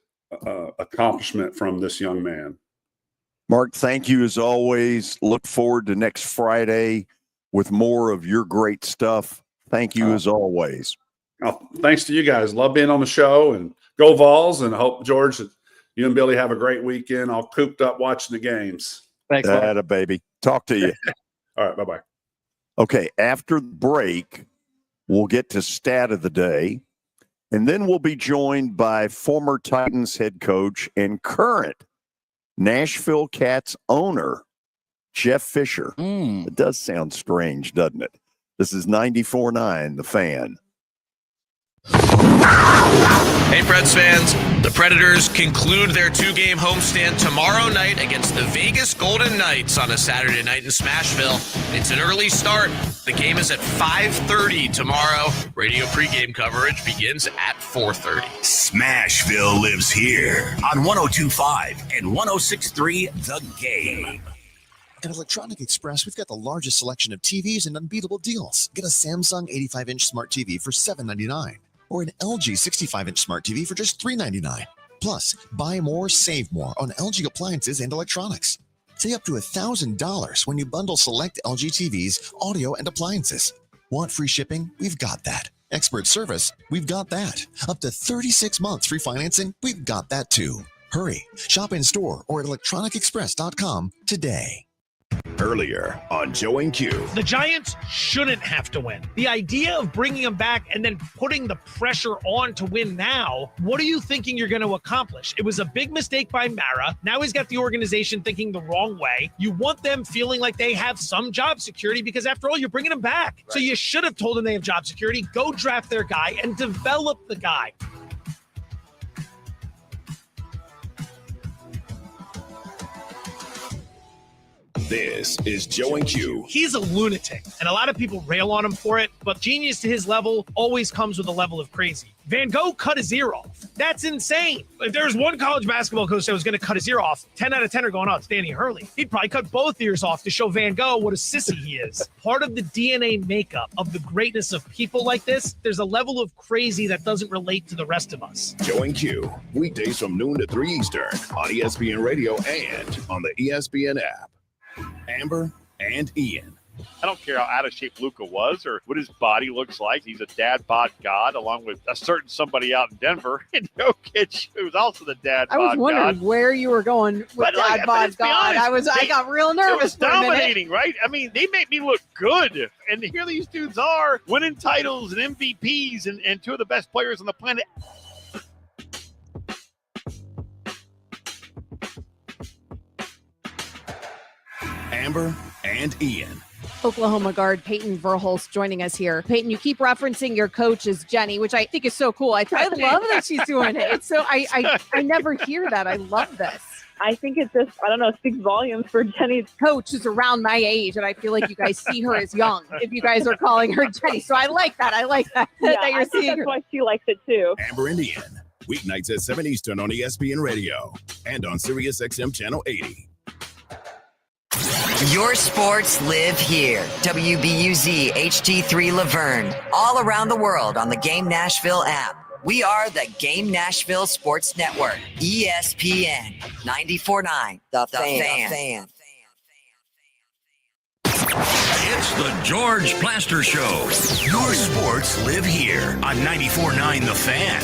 S10: accomplishment from this young man.
S3: Mark, thank you as always. Look forward to next Friday with more of your great stuff. Thank you as always.
S10: Thanks to you guys. Love being on the show, and go Vols, and I hope, George, that you and Billy have a great weekend. All cooped up watching the games.
S4: Thanks,
S3: Atta baby. Talk to you.
S10: All right, bye-bye.
S3: Okay, after the break, we'll get to stat of the day, and then we'll be joined by former Titans head coach and current Nashville Cats owner, Jeff Fisher. It does sound strange, doesn't it? This is 94.9 The Fan.
S15: Hey, Preds fans. The Predators conclude their 2-game homestand tomorrow night against the Vegas Golden Knights on a Saturday night in Smashville. It's an early start. The game is at 5:30 tomorrow. Radio pregame coverage begins at 4:30.
S1: Smashville lives here on 102.5 and 106.3 The Game.
S14: At Electronic Express, we've got the largest selection of TVs and unbeatable deals. Get a Samsung 85-inch smart TV for $799 or an LG 65-inch smart TV for just $399. Plus, buy more, save more on LG appliances and electronics. Save up to $1,000 when you bundle select LG TVs, audio, and appliances. Want free shipping? We've got that. Expert service? We've got that. Up to 36 months free financing? We've got that too. Hurry. Shop in store or at electronicexpress.com today.
S1: Earlier on Joe and Q.
S16: The Giants shouldn't have to win. The idea of bringing them back and then putting the pressure on to win now, what are you thinking you're going to accomplish? It was a big mistake by Mara. Now he's got the organization thinking the wrong way. You want them feeling like they have some job security because, after all, you're bringing them back. Right. So you should have told them they have job security. Go draft their guy and develop the guy.
S1: This is Joe and Q.
S16: He's a lunatic, and a lot of people rail on him for it, but genius to his level always comes with a level of crazy. Van Gogh cut his ear off. That's insane. If there's one college basketball coach that was going to cut his ear off, 10 out of 10 are going, oh, it's Danny Hurley. He'd probably cut both ears off to show Van Gogh what a sissy he is. Part of the DNA makeup of the greatness of people like this, there's a level of crazy that doesn't relate to the rest of us.
S1: Joe and Q, weekdays from noon to 3 Eastern on ESPN Radio and on the ESPN app. Amber and Ian.
S17: I don't care how out of shape Luka was or what his body looks like. He's a dad bod god, along with a certain somebody out in Denver. And Jokic, who's also the dad bod god.
S18: I was wondering where you were going with dad bod god. I got real nervous for a minute.
S17: Dominating, right? I mean, they make me look good. And here these dudes are winning titles and MVPs and two of the best players on the planet.
S1: Amber and Ian.
S18: Oklahoma guard Peyton Verhulst joining us here. Peyton, you keep referencing your coach as Jenny, which I think is so cool. I love that she's doing it. It's so I never hear that. I love this.
S19: I think it just, I don't know, speaks volumes for Jenny's
S18: coach is around my age, and I feel like you guys see her as young if you guys are calling her Jenny. So I like that.
S19: Yeah,
S18: that you're
S19: I think
S18: seeing
S19: that's
S18: her.
S19: why she likes it too.
S1: Amber and Ian, weeknights at 7 Eastern on ESPN Radio and on Sirius XM Channel 80.
S20: Your sports live here. WBUZ HD3 Laverne. All around the world on the Game Nashville app. We are the Game Nashville Sports Network. ESPN 94.9. The Fan.
S2: It's the George Plaster Show. Your sports live here on 94.9 The Fan.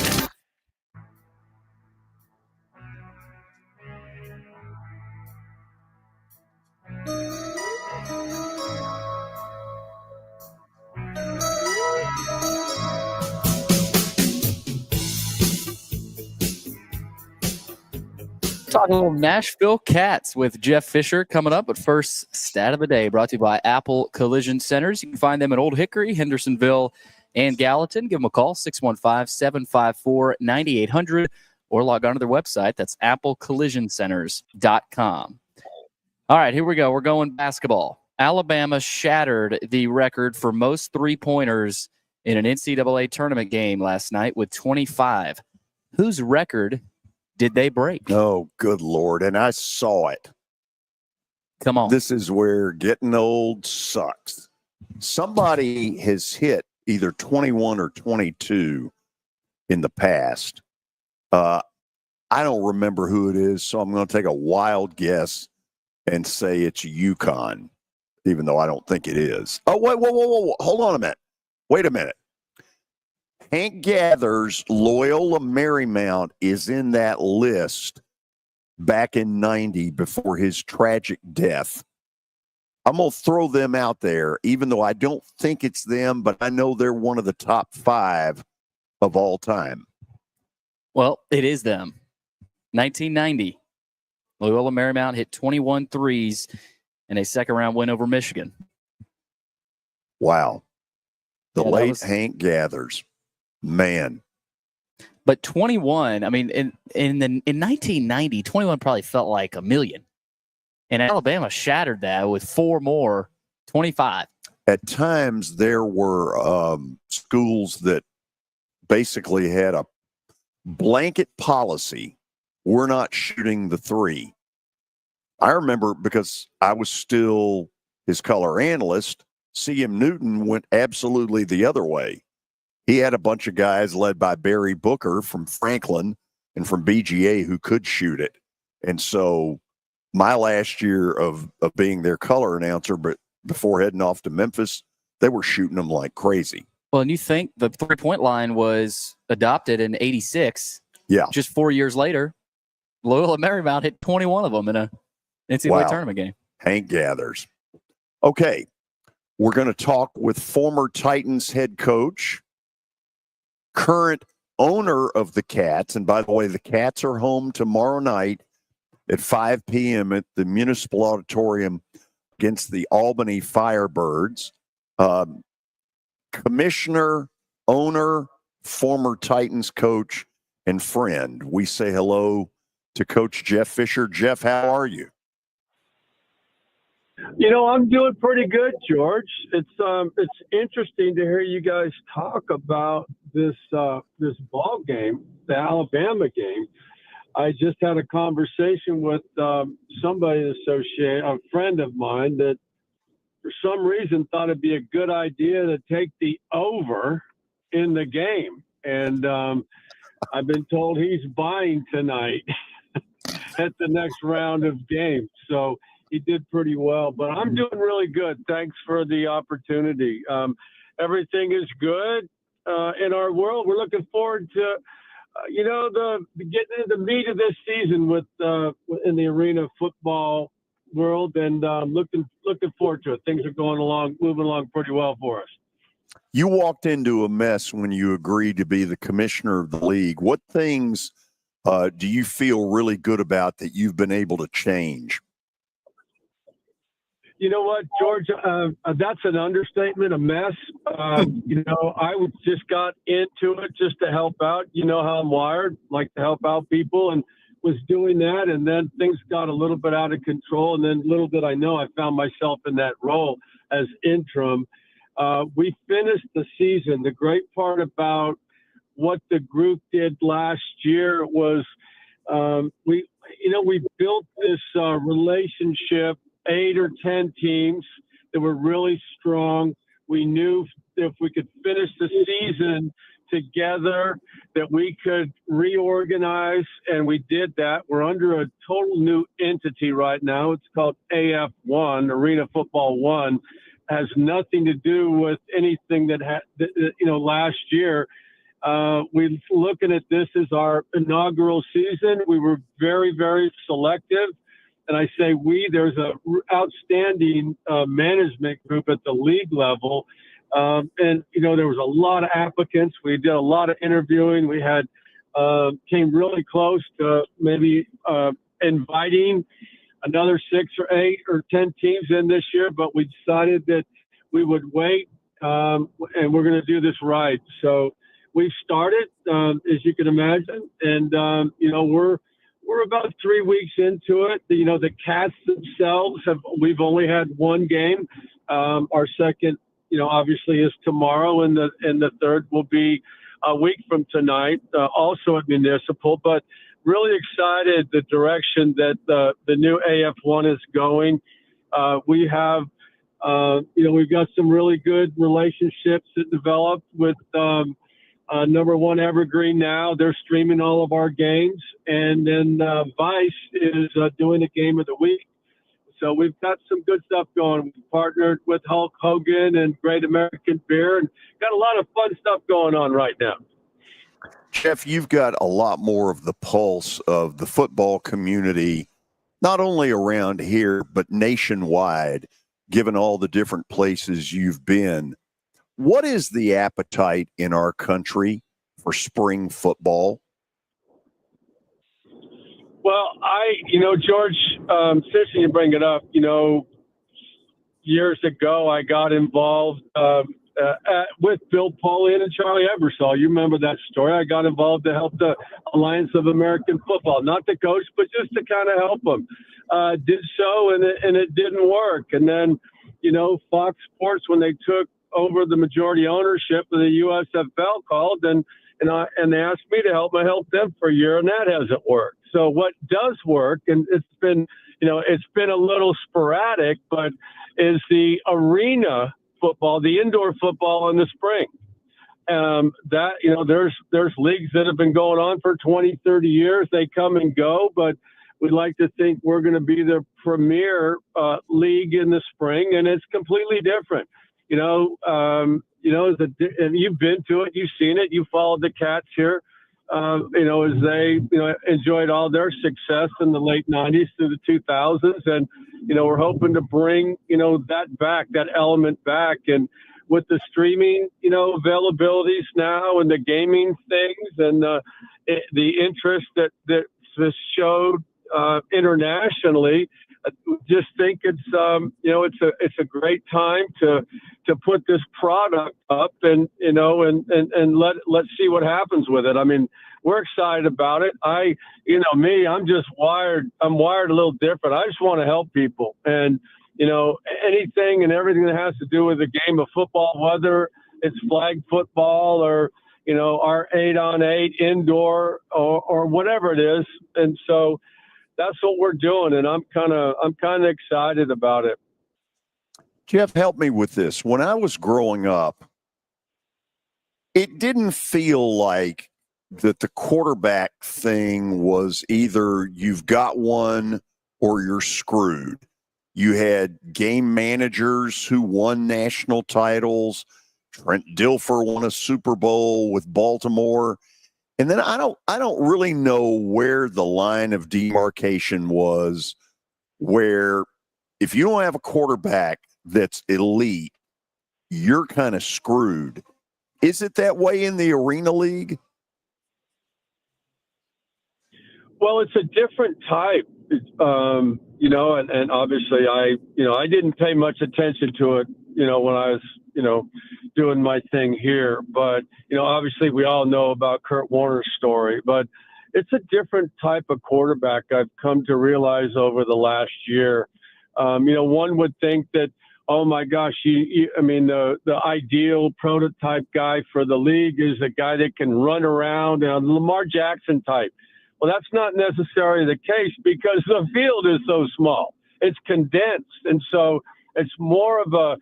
S4: Talking Nashville Cats with Jeff Fisher coming up. But first, stat of the day brought to you by Apple Collision Centers. You can find them at Old Hickory, Hendersonville, and Gallatin. Give them a call, 615-754-9800, or log on to their website. That's applecollisioncenters.com. All right, here we go. We're going basketball. Alabama shattered the record for most three-pointers in an NCAA tournament game last night with 25. Whose record did they break?
S3: Oh, good Lord. And I saw it.
S4: Come on.
S3: This is where getting old sucks. Somebody has hit either 21 or 22 in the past. I don't remember who it is, so I'm going to take a wild guess and say it's UConn, even though I don't think it is. Oh, wait, whoa. Hold on a minute. Wait a minute. Hank Gathers, Loyola Marymount is in that list back in 90 before his tragic death. I'm going to throw them out there, even though I don't think it's them, but I know they're one of the top 5 of all time.
S4: Well, it is them. 1990. Loyola Marymount hit 21 threes in a second-round win over Michigan.
S3: Wow. The
S4: Yeah,
S3: late Hank Gathers. Man.
S4: But 21, I mean, in 1990, 21 probably felt like a million. And Alabama shattered that with 4 more, 25.
S3: At times, there were schools that basically had a blanket policy. We're not shooting the three. I remember because I was still his color analyst, C.M. Newton went absolutely the other way. He had a bunch of guys led by Barry Booker from Franklin and from BGA who could shoot it. And so my last year of being their color announcer, but before heading off to Memphis, they were shooting them like crazy.
S4: Well, and you think the three-point line was adopted in 86.
S3: Yeah.
S4: Just 4 years later, Loyola Marymount hit 21 of them in a NCAA tournament game.
S3: Hank Gathers. Okay. We're going to talk with former Titans head coach, current owner of the Cats. And by the way, the Cats are home tomorrow night at 5 p.m. at the Municipal Auditorium against the Albany Firebirds. Commissioner, owner, former Titans coach, and friend. We say hello to Coach Jeff Fisher. Jeff, how are you?
S21: You know, I'm doing pretty good, George. It's interesting to hear you guys talk about this ball game, the Alabama game. I just had a conversation with somebody associated, a friend of mine, that for some reason thought it'd be a good idea to take the over in the game. And I've been told he's buying tonight at the next round of games. So he did pretty well, but I'm doing really good. Thanks for the opportunity. Everything is good in our world. We're looking forward to, the getting into the meat of this season with in the arena football world, and looking forward to it. Things are moving along pretty well for us.
S3: You walked into a mess when you agreed to be the commissioner of the league. What things do you feel really good about that you've been able to change?
S21: You know what, George? That's an understatement, a mess. I just got into it just to help out. You know how I'm wired, like to help out people. And was doing that, and then things got a little bit out of control. And then little did I know, I found myself in that role as interim. We finished the season. The great part about what the group did last year was we built this relationship, 8 or 10 teams that were really strong. We knew if we could finish the season together that we could reorganize, and we did that. We're under a total new entity right now. It's called AF1, Arena Football 1. Has nothing to do with anything that last year. We're looking at this as our inaugural season. We were very, very selective. And I say there's a outstanding management group at the league level. And, there was a lot of applicants. We did a lot of interviewing. We had came really close to maybe inviting another 6 or 8 or 10 teams in this year, but we decided that we would wait and we're going to do this right. So we've started, as you can imagine, and, we're about 3 weeks into it. The Cats themselves we've only had one game. Our second, obviously is tomorrow, and the third will be a week from tonight, also at Municipal, but really excited the direction that the new AF1 is going. We have, we've got some really good relationships that developed with number one Evergreen now. They're streaming all of our games. And then Vice is doing a game of the week. So we've got some good stuff going. We partnered with Hulk Hogan and Great American Beer, and got a lot of fun stuff going on right now.
S3: Jeff, you've got a lot more of the pulse of the football community, not only around here, but nationwide, given all the different places you've been. What is the appetite in our country for spring football?
S21: Well, George, since you bring it up, years ago I got involved with Bill Polian and Charlie Ebersol. You remember that story? I got involved to help the Alliance of American Football, not the coach, but just to kind of help them. Did so, and it didn't work. And then, Fox Sports, when they took over the majority ownership of the USFL, called and they asked me to help them for a year, and that hasn't worked. So what does work, and it's been a little sporadic, but is the arena football, the indoor football in the spring. There's leagues that have been going on for 20, 30 years. They come and go, but we'd like to think we're going to be the premier league in the spring, and it's completely different. And you've been to it, you've seen it, you followed the Cats here, as they, enjoyed all their success in the late 90s through the 2000s. And, we're hoping to bring, that back, that element back. And with the streaming, availabilities now and the gaming things and the interest that this showed internationally, I just think it's a great time to put this product up and let's see what happens with it. I mean, we're excited about it. I'm wired a little different. I just want to help people, and anything and everything that has to do with the game of football, whether it's flag football or our 8-on-8 indoor or whatever it is. And so that's what we're doing, and I'm kind of excited about it.
S3: Jeff, help me with this. When I was growing up, it didn't feel like that the quarterback thing was either you've got one or you're screwed. You had game managers who won national titles. Trent Dilfer won a Super Bowl with Baltimore. And then I don't really know where the line of demarcation was, where if you don't have a quarterback that's elite, you're kind of screwed. Is it that way in the Arena League?
S21: Well, it's a different type, and obviously I didn't pay much attention to it, when I was, doing my thing here. But, obviously we all know about Kurt Warner's story, but it's a different type of quarterback I've come to realize over the last year. One would think that, oh my gosh, the ideal prototype guy for the league is a guy that can run around, Lamar Jackson type. Well, that's not necessarily the case because the field is so small. It's condensed. And so it's more of a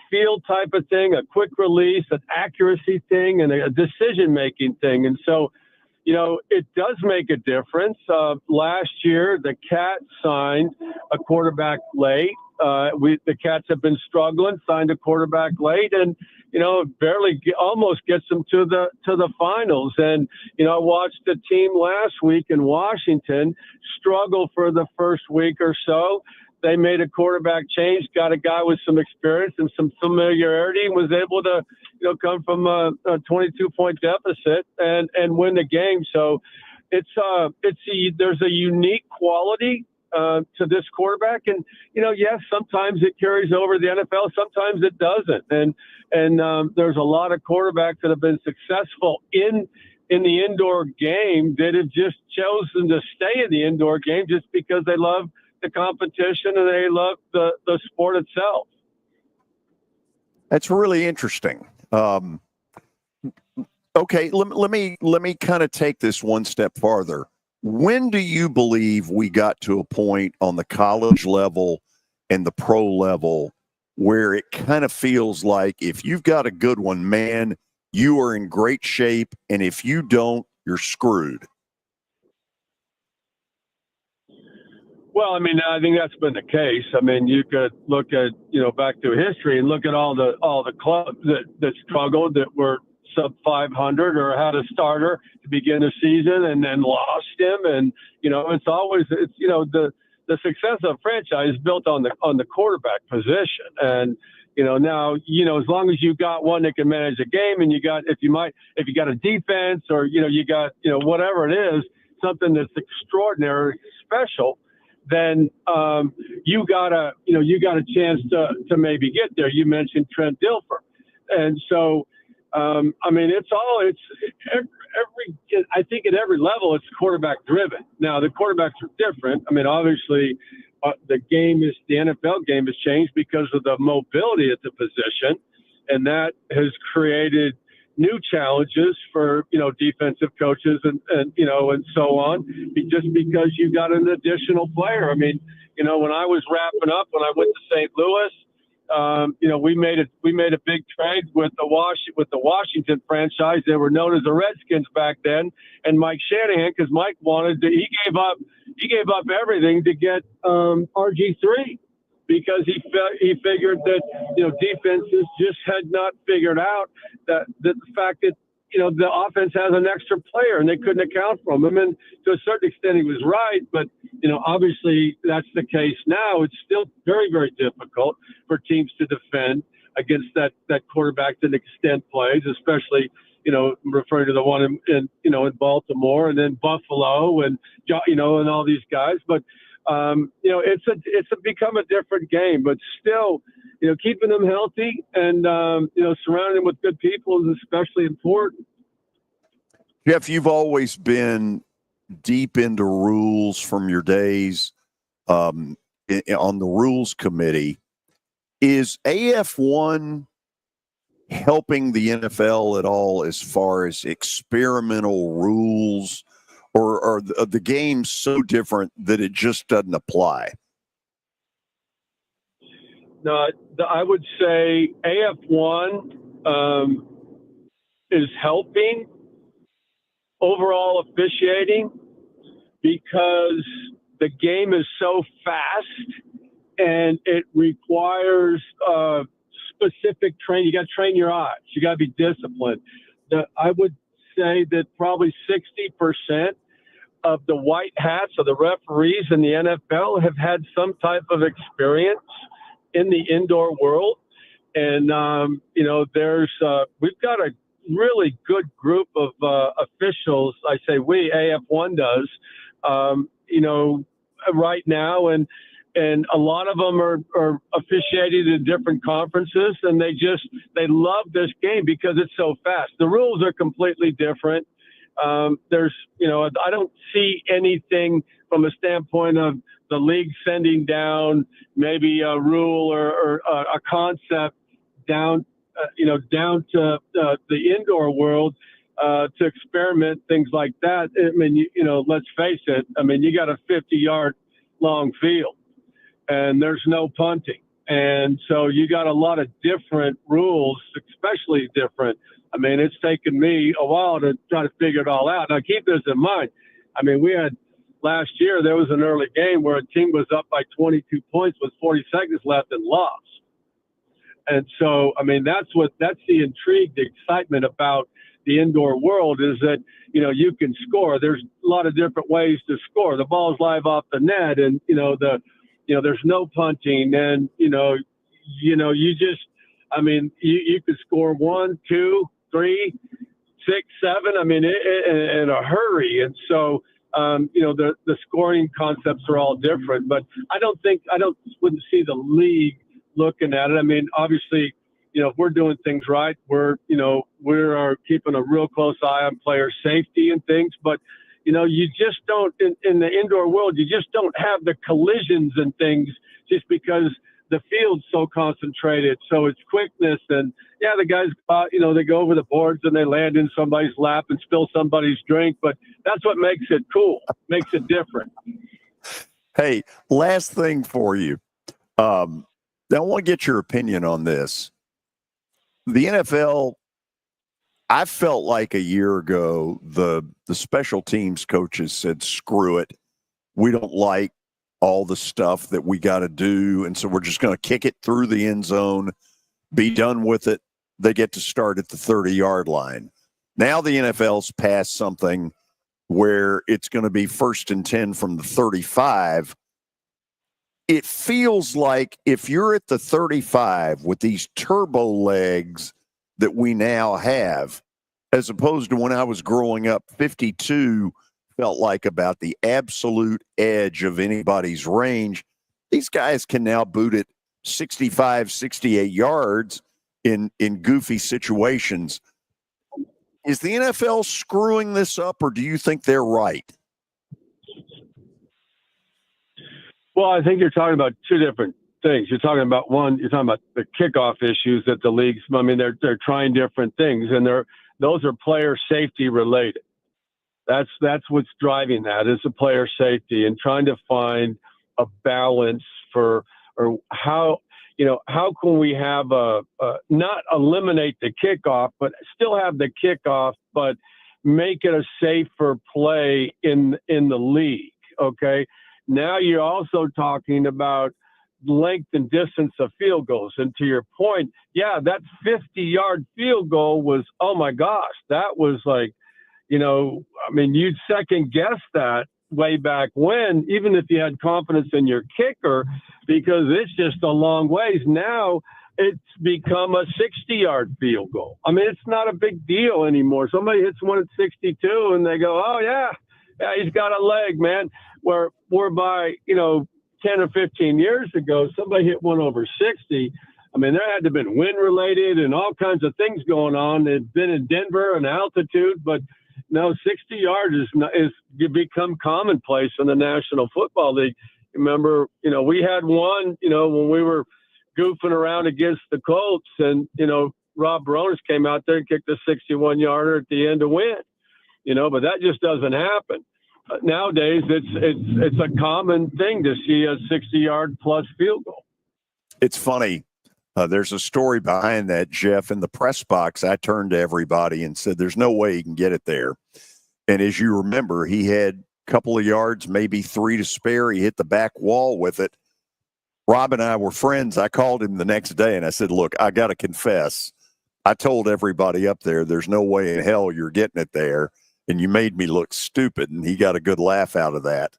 S21: field type of thing, a quick release, an accuracy thing, and a decision-making thing. And so, it does make a difference. Last year, the Cats signed a quarterback late. The Cats have been struggling, signed a quarterback late, and almost gets them to the finals. And I watched the team last week in Washington struggle for the first week or so. They made a quarterback change, got a guy with some experience and some familiarity, and was able to come from a 22-point deficit and win the game. So there's a unique quality to this quarterback, and yes, sometimes it carries over the NFL, sometimes it doesn't. And there's a lot of quarterbacks that have been successful in the indoor game that have just chosen to stay in the indoor game just because they love the competition and they love the sport itself.
S3: That's really interesting. Okay, let me kind of take this one step farther. When do you believe we got to a point on the college level and the pro level where it kind of feels like if you've got a good one, man, you are in great shape, and if you don't, you're screwed?
S21: Well, I think that's been the case. You could look at, back through history and look at all the clubs that struggled, that were sub 500 or had a starter to begin the season and then lost him. And, the success of a franchise is built on the quarterback position. And, now, as long as you got one that can manage a game, and if you got a defense, or, you got, whatever it is, something that's extraordinary, special, then you got a chance to maybe get there. You mentioned Trent Dilfer, and so I think at every level it's quarterback driven. Now the quarterbacks are different. Obviously the NFL game has changed because of the mobility at the position, and that has created new challenges for, defensive coaches and so on, just because you got an additional player. When I was wrapping up, when I went to St. Louis, we made a big trade with the Washington franchise. They were known as the Redskins back then, and Mike Shanahan, because Mike he gave up everything to get RG3. Because he figured that defenses just had not figured out that the fact that the offense has an extra player and they couldn't account for him. And to a certain extent he was right, but obviously that's the case now. It's still very, very difficult for teams to defend against that quarterback to extend plays, especially referring to the one in Baltimore and then Buffalo and and all these guys, but. It's become a different game, but still, keeping them healthy and, surrounding them with good people is especially important.
S3: Jeff, you've always been deep into rules from your days on the rules committee. Is AF1 helping the NFL at all as far as experimental rules? Or are the games so different that it just doesn't apply?
S21: No, I would say AF1 is helping overall officiating because the game is so fast and it requires specific training. You got to train your eyes. You got to be disciplined. I would say that probably 60% of the white hats or the referees in the NFL have had some type of experience in the indoor world. And, we've got a really good group of officials. I say we, AF1 does, right now. And a lot of them are officiated in different conferences, and they love this game because it's so fast. The rules are completely different. there's, I don't see anything from a standpoint of the league sending down maybe a rule or a concept down to the indoor world to experiment things like that. I mean, let's face it. I mean, you got a 50-yard long field, and there's no punting. And so you got a lot of different rules, especially different. I mean, it's taken me a while to try to figure it all out. Now, keep this in mind. I mean, we had last year, there was an early game where a team was up by 22 points with 40 seconds left and lost. And so, I mean, that's the intrigue, the excitement about the indoor world is that, you can score. There's a lot of different ways to score. The ball's live off the net, and, there's no punting, and, you just, I mean, you could score 1, 2, 3, 6, 7. I mean, in a hurry. And so, the scoring concepts are all different, but I wouldn't see the league looking at it. I mean, obviously, if we're doing things right, we're keeping a real close eye on player safety and things, but, you just don't, in the indoor world, you just don't have the collisions and things just because the field's so concentrated. So it's quickness, and the guys, they go over the boards and they land in somebody's lap and spill somebody's drink, but that's what makes it cool, makes it different.
S3: Hey, last thing for you. I want to get your opinion on this. The NFL, I felt like a year ago, the special teams coaches said, screw it. We don't like all the stuff that we got to do, and so we're just going to kick it through the end zone, be done with it. They get to start at the 30-yard line. Now the NFL's passed something where it's going to be 1st and 10 from the 35. It feels like if you're at the 35 with these turbo legs that we now have, as opposed to when I was growing up, 52 felt like about the absolute edge of anybody's range. These guys can now boot it 65, 68 yards in goofy situations. Is the NFL screwing this up, or do you think they're right?
S21: Well, I think you're talking about two different things. You're talking about the kickoff issues that the leagues, I mean, they're trying different things, and those are player safety related. That's what's driving that, is the player safety and trying to find a balance or how can we have not eliminate the kickoff, but still have the kickoff, but make it a safer play in the league. Okay. Now you're also talking about length and distance of field goals. And to your point, that 50-yard field goal was, oh my gosh, that was like, I mean, you'd second guess that way back when, even if you had confidence in your kicker, because it's just a long ways. Now it's become a 60-yard field goal. I mean, it's not a big deal anymore. Somebody hits one at 62 and they go, oh yeah, he's got a leg, man. Whereby, 10 or 15 years ago, somebody hit one over 60. I mean, there had to have been wind related and all kinds of things going on. They'd been in Denver and altitude, but no, 60 yards is become commonplace in the National Football League. Remember, we had one, when we were goofing around against the Colts, and, Rob Baronis came out there and kicked a 61-yarder at the end to win, but that just doesn't happen. Nowadays, it's a common thing to see a 60-yard plus field goal.
S3: It's funny. There's a story behind that, Jeff. In the press box, I turned to everybody and said, there's no way he can get it there. And as you remember, he had a couple of yards, maybe 3 to spare. He hit the back wall with it. Rob and I were friends. I called him the next day and I said, look, I got to confess. I told everybody up there, there's no way in hell you're getting it there. And you made me look stupid. And he got a good laugh out of that.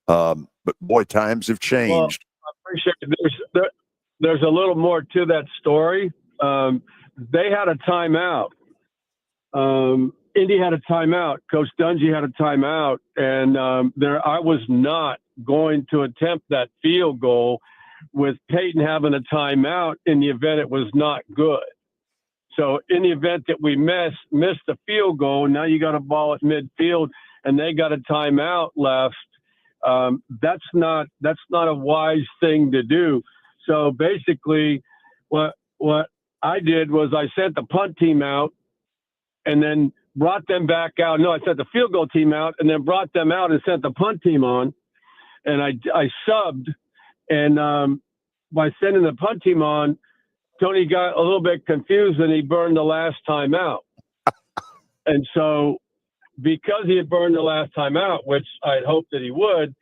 S3: But boy, times have changed.
S21: Well, I appreciate it. There's a little more to that story. They had a timeout. Indy had a timeout. Coach Dungy had a timeout. And I was not going to attempt that field goal with Peyton having a timeout in the event it was not good. So in the event that we miss the field goal, now you got a ball at midfield and they got a timeout left. That's not a wise thing to do. So basically, what I did was I sent the punt team out and then brought them back out. No, I sent the field goal team out and then brought them out and sent the punt team on. And I subbed, and by sending the punt team on, Tony got a little bit confused and he burned the last time out. And so because he had burned the last time out, which I had hoped that he would,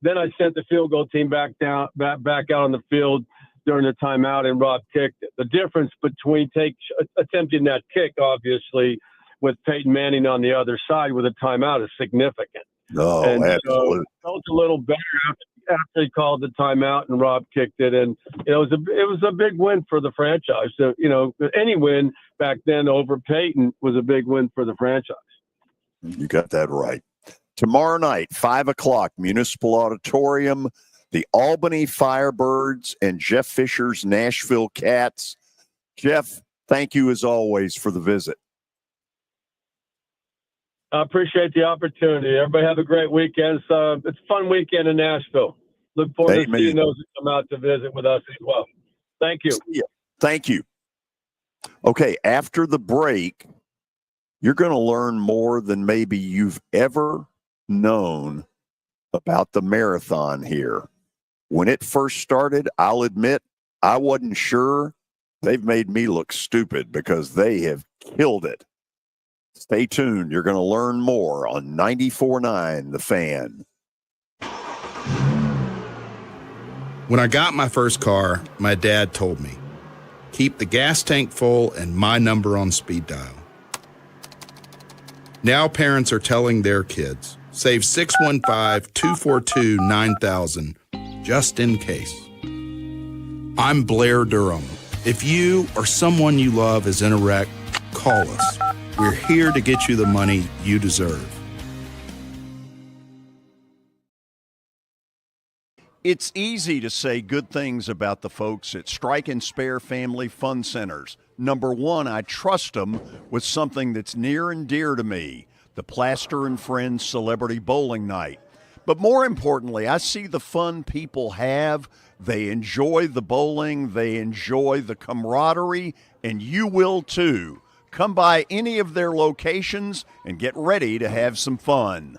S21: then I sent the field goal team back out on the field during the timeout, and Rob kicked it. The difference between attempting that kick, obviously, with Peyton Manning on the other side with a timeout is significant.
S3: Oh,
S21: and
S3: absolutely.
S21: So it felt a little better after he called the timeout and Rob kicked it. And it was a big win for the franchise. So, any win back then over Peyton was a big win for the franchise.
S3: You got that right. Tomorrow night, 5:00, Municipal Auditorium, the Albany Firebirds and Jeff Fisher's Nashville Cats. Jeff, thank you as always for the visit.
S21: I appreciate the opportunity. Everybody have a great weekend. It's a fun weekend in Nashville. Look forward to seeing those who come out to visit with us as well. Thank you.
S3: Thank you. Okay, after the break, you're going to learn more than maybe you've ever known about the marathon here. When it first started, I'll admit, I wasn't sure. They've made me look stupid because they have killed it. Stay tuned. You're going to learn more on 94.9 The Fan.
S5: When I got my first car, my dad told me, keep the gas tank full and my number on speed dial. Now parents are telling their kids, save 615-242-9000 just in case. I'm Blair Durham. If you or someone you love is in a wreck, call us. We're here to get you the money you deserve.
S3: It's easy to say good things about the folks at Strike and Spare Family Fun Centers. Number one, I trust them with something that's near and dear to me, the Plaster and Friends Celebrity Bowling Night. But more importantly, I see the fun people have. They enjoy the bowling, they enjoy the camaraderie, and you will too. Come by any of their locations and get ready to have some fun.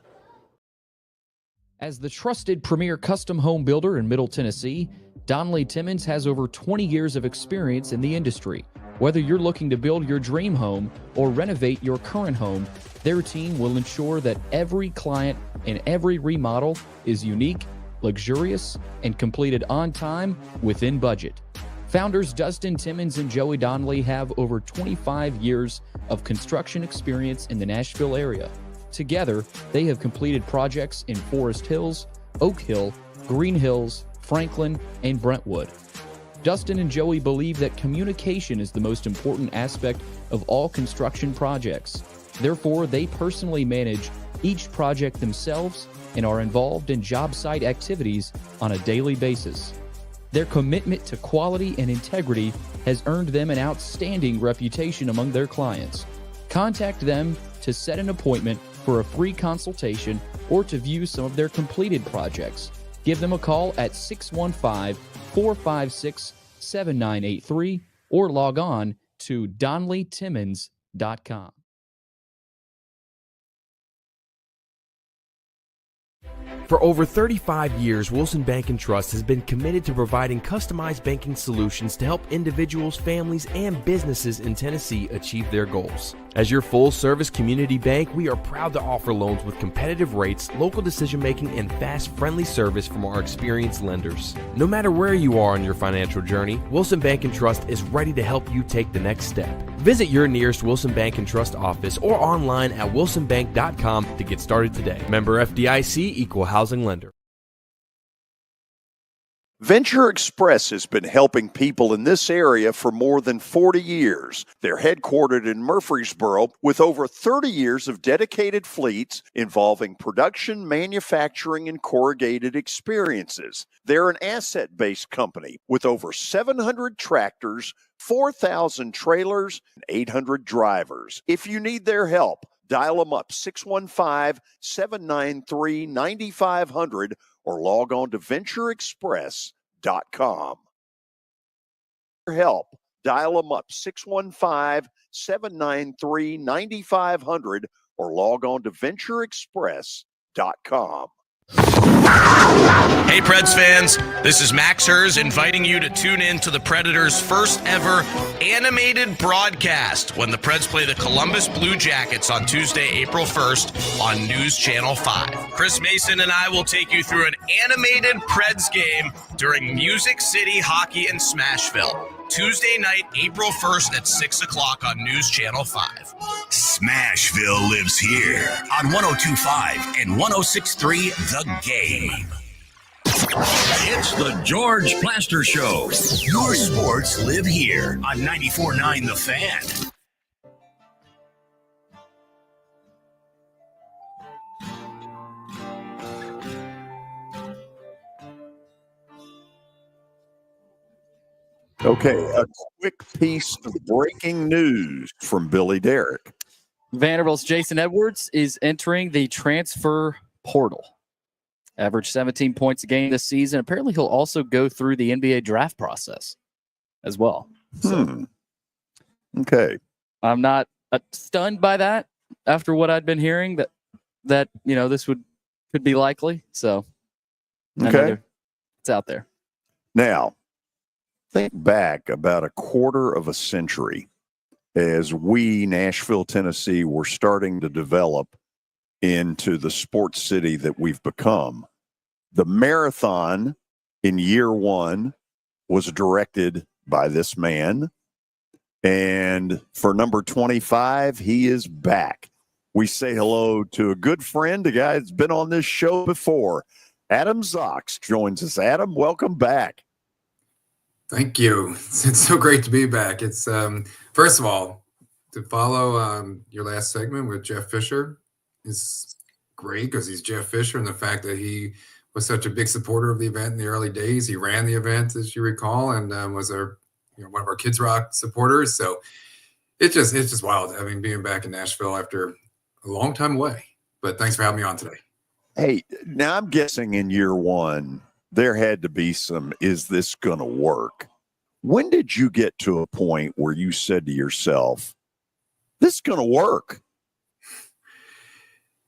S6: As the trusted premier custom home builder in Middle Tennessee, Donnelly Timmons has over 20 years of experience in the industry. Whether you're looking to build your dream home or renovate your current home, their team will ensure that every client and every remodel is unique, luxurious, and completed on time within budget. Founders Dustin Timmons and Joey Donnelly have over 25 years of construction experience in the Nashville area. Together, they have completed projects in Forest Hills, Oak Hill, Green Hills, Franklin, and Brentwood. Dustin and Joey believe that communication is the most important aspect of all construction projects. Therefore, they personally manage each project themselves and are involved in job site activities on a daily basis. Their commitment to quality and integrity has earned them an outstanding reputation among their clients. Contact them to set an appointment for a free consultation or to view some of their completed projects. Give them a call at 615-456-7983 or log on to DonnellyTimmons.com.
S7: For over 35 years, Wilson Bank & Trust has been committed to providing customized banking solutions to help individuals, families, and businesses in Tennessee achieve their goals. As your full-service community bank, we are proud to offer loans with competitive rates, local decision-making, and fast, friendly service from our experienced lenders. No matter where you are on your financial journey, Wilson Bank & Trust is ready to help you take the next step. Visit your nearest Wilson Bank & Trust office or online at wilsonbank.com to get started today. Member FDIC, Equal Housing Lender.
S3: Venture Express has been helping people in this area for more than 40 years. They're headquartered in Murfreesboro with over 30 years of dedicated fleets involving production, manufacturing, and corrugated experiences. They're an asset-based company with over 700 tractors, 4,000 trailers, and 800 drivers. If you need their help, dial them up 615-793-9500 or log on to ventureexpress.com. For help, dial them up 615-793-9500 or log on to ventureexpress.com.
S15: Hey, Preds fans, this is Max Hers inviting you to tune in to the Predators' first ever animated broadcast when the Preds play the Columbus Blue Jackets on Tuesday, April 1st on News Channel 5. Chris Mason and I will take you through an animated Preds game during Music City Hockey in Smashville. Tuesday night, April 1st at 6 o'clock on News Channel 5.
S2: Smashville lives here on 102.5 and 106.3 The Game. It's the George Plaster Show. Your sports live here on 94.9 The Fan.
S3: Okay, a quick piece of breaking news from Billy Derrick.
S4: Vanderbilt's Jason Edwards is entering the transfer portal. Averaged 17 points a game this season. Apparently, he'll also go through the NBA draft process as well. So,
S3: Okay.
S4: I'm not stunned by that after what I'd been hearing that this could be likely. So,
S3: Okay.
S4: it's out there.
S3: Now, think back about a quarter of a century as we, Nashville, Tennessee, were starting to develop into the sports city that we've become. The marathon in year one was directed by this man. And for number 25, he is back. We say hello to a good friend, a guy that's been on this show before. Adam Zox joins us. Adam, welcome back.
S9: Thank you. It's so great to be back. It's first of all, to follow your last segment with Jeff Fisher is great because he's Jeff Fisher, and the fact that he was such a big supporter of the event in the early days. He ran the event, as you recall, and was one of our Kids Rock supporters. So it's just wild. I mean, being back in Nashville after a long time away. But thanks for having me on today.
S3: Hey, now I'm guessing in year one, there had to be some, is this going to work? When did you get to a point where you said to yourself, this is going to work?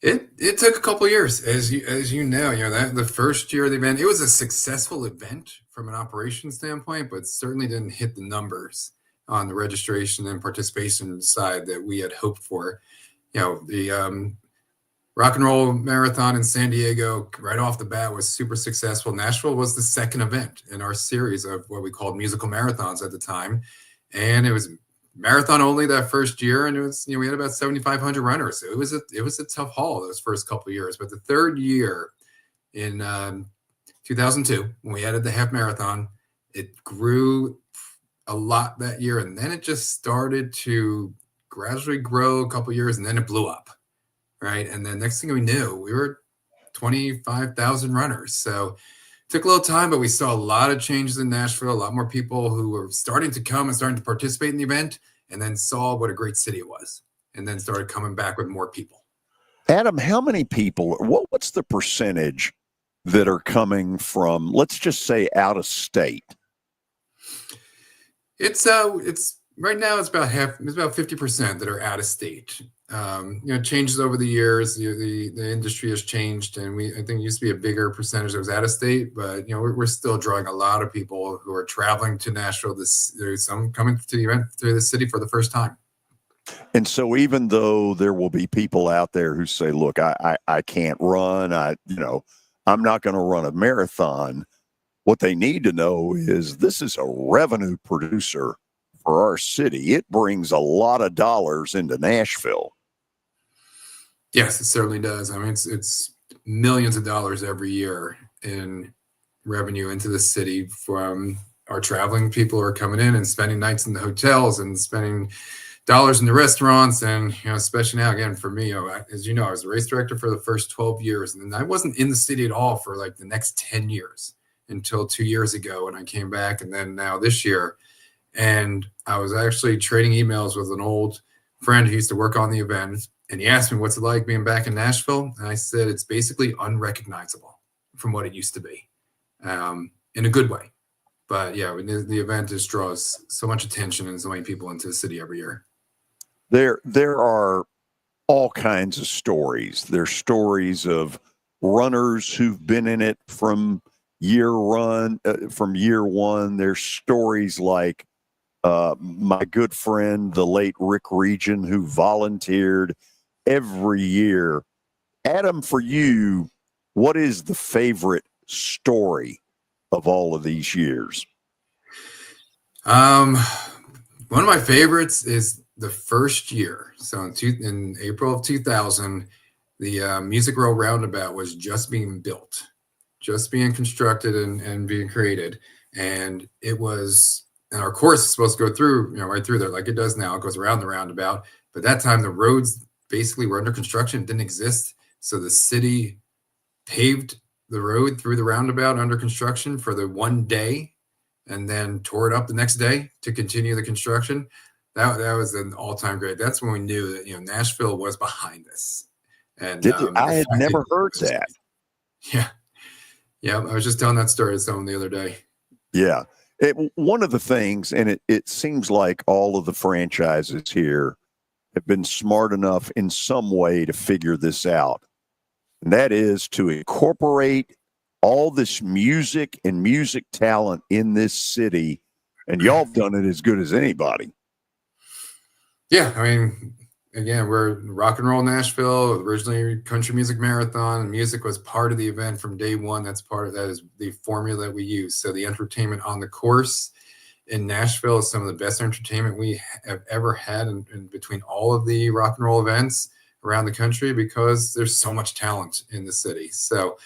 S9: It took a couple of years, as you know, that the first year of the event, it was a successful event from an operations standpoint, but certainly didn't hit the numbers on the registration and participation side that we had hoped for. The Rock and Roll Marathon in San Diego, right off the bat, was super successful. Nashville was the second event in our series of what we called musical marathons at the time. And it was marathon only that first year. And it was, we had about 7,500 runners. So it was a tough haul those first couple of years. But the third year in 2002, when we added the half marathon, it grew a lot that year. And then it just started to gradually grow a couple of years, and then it blew up. Right. And then next thing we knew, we were 25,000 runners. So it took a little time, but we saw a lot of changes in Nashville, a lot more people who were starting to come and starting to participate in the event, and then saw what a great city it was, and then started coming back with more people.
S3: Adam, how many people, what's the percentage that are coming from, let's just say, out of state?
S9: It's right now it's about 50% that are out of state. Changes over the years. The industry has changed, and I think it used to be a bigger percentage that was out of state, but we're still drawing a lot of people who are traveling to Nashville. There's some coming to the event to the city for the first time.
S3: And so, even though there will be people out there who say, "Look, I can't run. I'm not going to run a marathon," what they need to know is this is a revenue producer for our city. It brings a lot of dollars into Nashville.
S9: Yes, it certainly does. I mean, it's millions of dollars every year in revenue into the city from our traveling people who are coming in and spending nights in the hotels and spending dollars in the restaurants. And, especially now, again, for me, as you know, I was the race director for the first 12 years. And then I wasn't in the city at all for like the next 10 years until 2 years ago when I came back. And then now this year. And I was actually trading emails with an old friend who used to work on the event. And he asked me, what's it like being back in Nashville? And I said, it's basically unrecognizable from what it used to be, in a good way. But yeah, the event just draws so much attention and so many people into the city every year.
S3: There are all kinds of stories. There's stories of runners who've been in it from year one. There's stories like my good friend, the late Rick Regan, who volunteered every year. Adam, for you, what is the favorite story of all of these years?
S9: One of my favorites is the first year. So in April of 2000, the Music Row Roundabout was just being built, just being constructed and being created. And it was, and our course is supposed to go through, right through there like it does now. It goes around the roundabout. But that time the roads basically were under construction, didn't exist. So the city paved the road through the roundabout under construction for the one day and then tore it up the next day to continue the construction. That was an all-time great. That's when we knew that Nashville was behind this. And
S3: I had never heard that.
S9: Yeah, I was just telling that story to someone the other day.
S3: Yeah, one of the things, and it seems like all of the franchises here have been smart enough in some way to figure this out, and that is to incorporate all this music and music talent in this city, and y'all have done it as good as anybody.
S9: Yeah, I mean, again, we're Rock and Roll Nashville, originally Country Music Marathon, and music was part of the event from day one. That is the formula that we use. So the entertainment on the course in Nashville is some of the best entertainment we have ever had in between all of the rock and roll events around the country, because there's so much talent in the city. So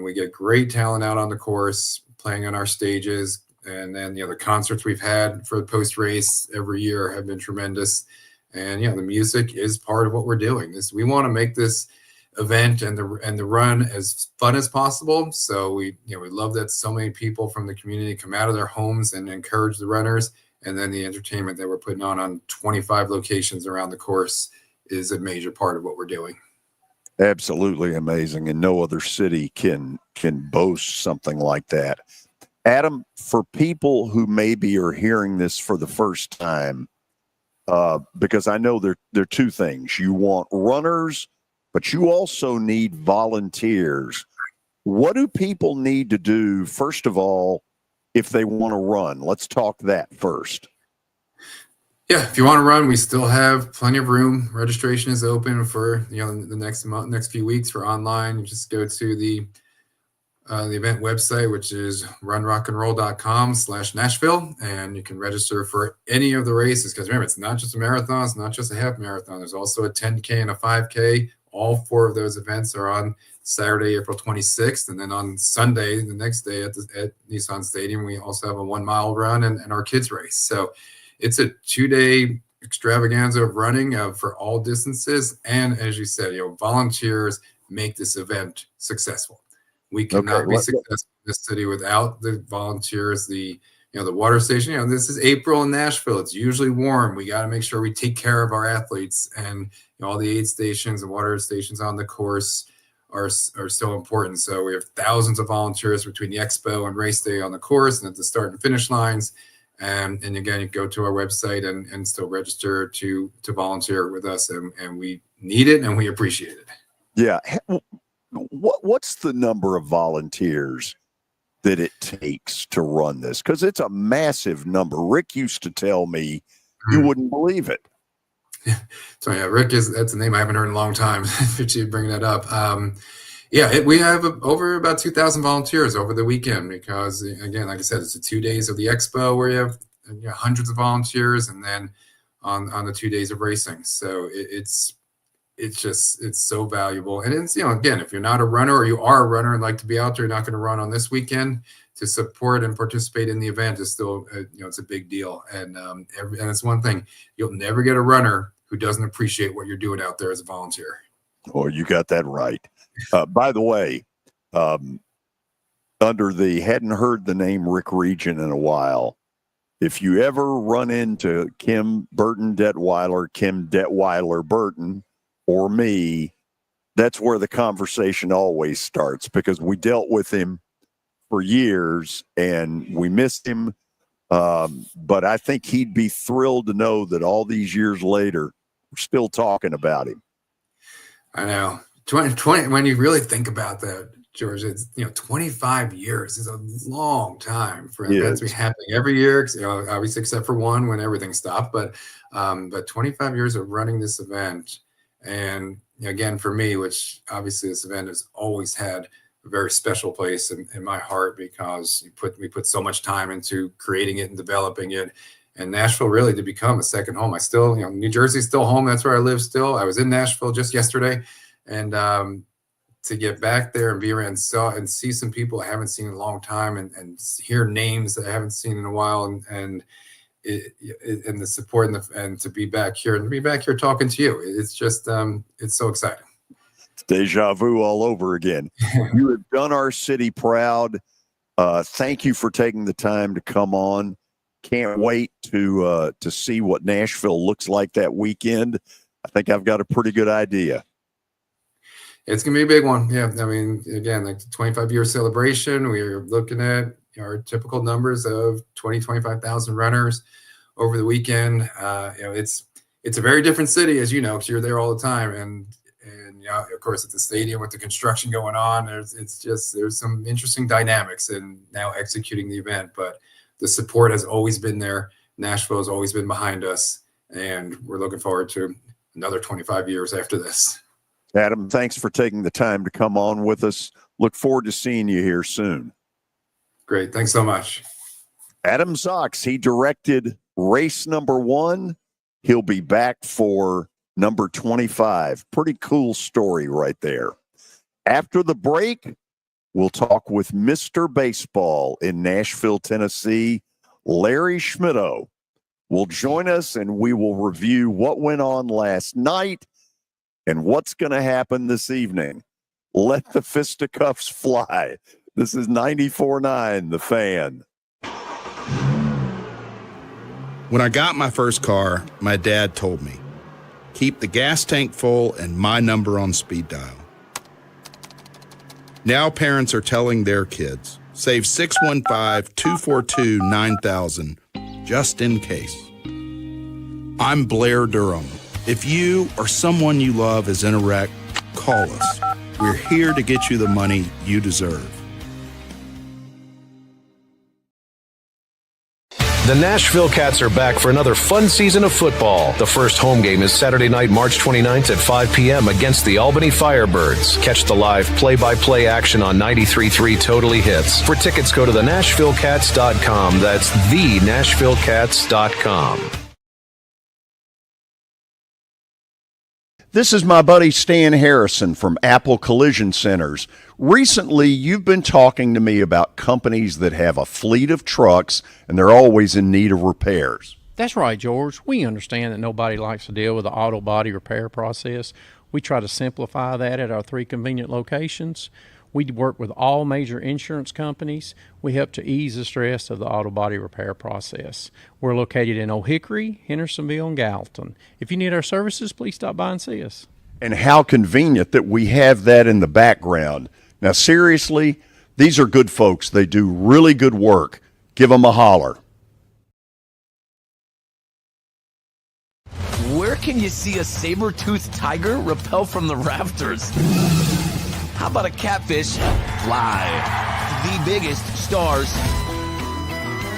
S9: we get great talent out on the course, playing on our stages. And then, the concerts we've had for the post-race every year have been tremendous. And, the music is part of what we're doing. We want to make this event and the run as fun as possible. So we love that so many people from the community come out of their homes and encourage the runners. And then the entertainment that we're putting on 25 locations around the course is a major part of what we're doing.
S3: Absolutely amazing. And no other city can boast something like that. Adam, for people who maybe are hearing this for the first time, because I know there are two things. You want runners, but you also need volunteers. What do people need to do, first of all, if they want to run? Let's talk that first.
S9: Yeah, if you want to run, we still have plenty of room. Registration is open for the next few weeks for online. You just go to the event website, which is runrockandroll.com/Nashville, and you can register for any of the races. Because remember, it's not just a marathon, it's not just a half marathon. There's also a 10K and a 5K. All four of those events are on Saturday, April 26th, and then on Sunday, the next day at Nissan Stadium, we also have a 1 mile run and our kids race. So it's a 2-day extravaganza of running for all distances. And as you said, volunteers make this event successful. We cannot be successful in this city without the volunteers, the water station. This is April in Nashville. It's usually warm. We got to make sure we take care of our athletes, and all the aid stations and water stations on the course are so important. So we have thousands of volunteers between the expo and race day on the course and at the start and finish lines. And again, you go to our website and still register to volunteer with us, and we need it and we appreciate it.
S3: Yeah. What's the number of volunteers that it takes to run this? Because it's a massive number. Rick used to tell me you wouldn't believe it.
S9: So yeah, Rick that's a name I haven't heard in a long time. If you bring that up, we have over about 2,000 volunteers over the weekend, because again, like I said, it's the 2 days of the expo where you have hundreds of volunteers, and then on the 2 days of racing. So it's it's so valuable. And it's, again, if you're not a runner or you are a runner and like to be out there, you're not going to run on this weekend, to support and participate in the event is still, it's a big deal. And and it's one thing, you'll never get a runner who doesn't appreciate what you're doing out there as a volunteer.
S3: Oh, you got that right. By the way, hadn't heard the name Rick Region in a while. If you ever run into Kim Detweiler Burton, or me, that's where the conversation always starts, because we dealt with him for years and we missed him. But I think he'd be thrilled to know that all these years later, we're still talking about him.
S9: I know. 20, when you really think about that, George, it's 25 years is a long time for events to be happening every year. Obviously, except for one when everything stopped. But 25 years of running this event, and again for me, which obviously this event has always had a very special place in my heart, because we put so much time into creating it and developing it. And Nashville really did become a second home. I still, New Jersey's still home. That's where I live still. I was in Nashville just yesterday, and to get back there and be around and see some people I haven't seen in a long time, and hear names that I haven't seen in a while, and the support and to be back here talking to you. It's just it's so exciting.
S3: It's deja vu all over again. You have done our city proud. Thank you for taking the time to come on. Can't wait to see what Nashville looks like that weekend. I think I've got a pretty good idea.
S9: It's going to be a big one. Yeah. I mean, again, like the 25-year celebration, we're looking at our typical numbers of 25,000 runners over the weekend. It's a very different city, as you know, because you're there all the time. And of course, at the stadium with the construction going on, there's some interesting dynamics in now executing the event. But the support has always been there. Nashville has always been behind us. And we're looking forward to another 25 years after this.
S3: Adam, thanks for taking the time to come on with us. Look forward to seeing you here soon.
S9: Great. Thanks so much.
S3: Adam Zox, he directed race number 1. He'll be back for number 25. Pretty cool story right there. After the break, we'll talk with Mr. Baseball in Nashville, Tennessee. Larry Schmittou will join us, and we will review what went on last night and what's going to happen this evening. Let the fisticuffs fly. This is 94.9 The Fan.
S5: When I got my first car, my dad told me, keep the gas tank full and my number on speed dial. Now parents are telling their kids, save 615-242-9000 just in case. I'm Blair Durham. If you or someone you love is in a wreck, call us. We're here to get you the money you deserve.
S11: The Nashville Cats are back for another fun season of football. The first home game is Saturday night, March 29th at 5 p.m. against the Albany Firebirds. Catch the live play-by-play action on 93.3 Totally Hits. For tickets, go to thenashvillecats.com. That's thenashvillecats.com.
S3: This is my buddy Stan Harrison from Apple Collision Centers. Recently, you've been talking to me about companies that have a fleet of trucks and they're always in need of repairs.
S12: That's right, George. We understand that nobody likes to deal with the auto body repair process. We try to simplify that at our 3 convenient locations. We work with all major insurance companies. We help to ease the stress of the auto body repair process. We're located in Old Hickory, Hendersonville, and Gallatin. If you need our services, please stop by and see us.
S3: And how convenient that we have that in the background. Now, seriously, these are good folks. They do really good work. Give them a holler.
S13: Where can you see a saber-toothed tiger rappel from the rafters? How about a catfish fly? The biggest stars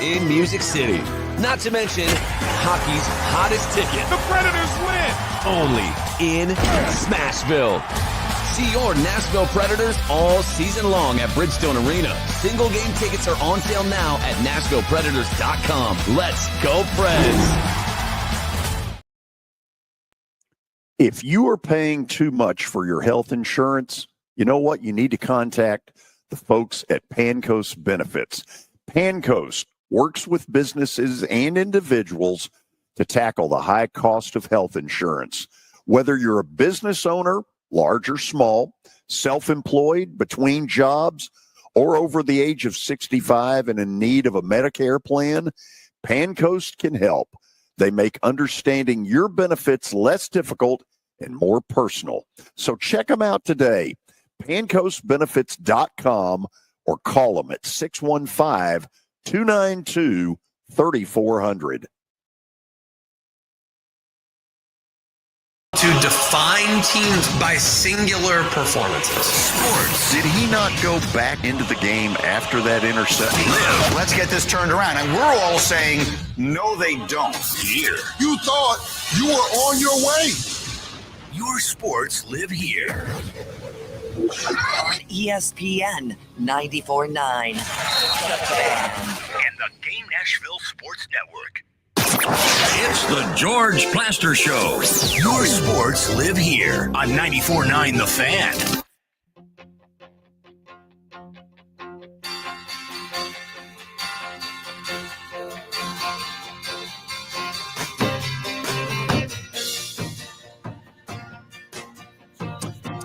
S13: in Music City. Not to mention hockey's hottest ticket.
S22: The Predators win!
S13: Only in Smashville. See your Nashville Predators all season long at Bridgestone Arena. Single game tickets are on sale now at NashvillePredators.com. Let's go, Preds!
S3: If you are paying too much for your health insurance, you know what? You need to contact the folks at Pancoast Benefits. Pancoast works with businesses and individuals to tackle the high cost of health insurance. Whether you're a business owner, large or small, self-employed, between jobs, or over the age of 65 and in need of a Medicare plan, Pancoast can help. They make understanding your benefits less difficult and more personal. So check them out today, pancoastbenefits.com, or call them at 615-292-3400.
S15: To define teams by singular performances.
S3: Sports. Did he not go back into the game after that interception?
S8: Let's get this turned around. And we're all saying, no, they don't.
S1: Here.
S8: You thought you were on your way.
S1: Your sports live here.
S20: On ESPN 94.9.
S1: And the Game Nashville Sports Network. It's the George Plaster Show. Your sports live here on 94.9 The Fan.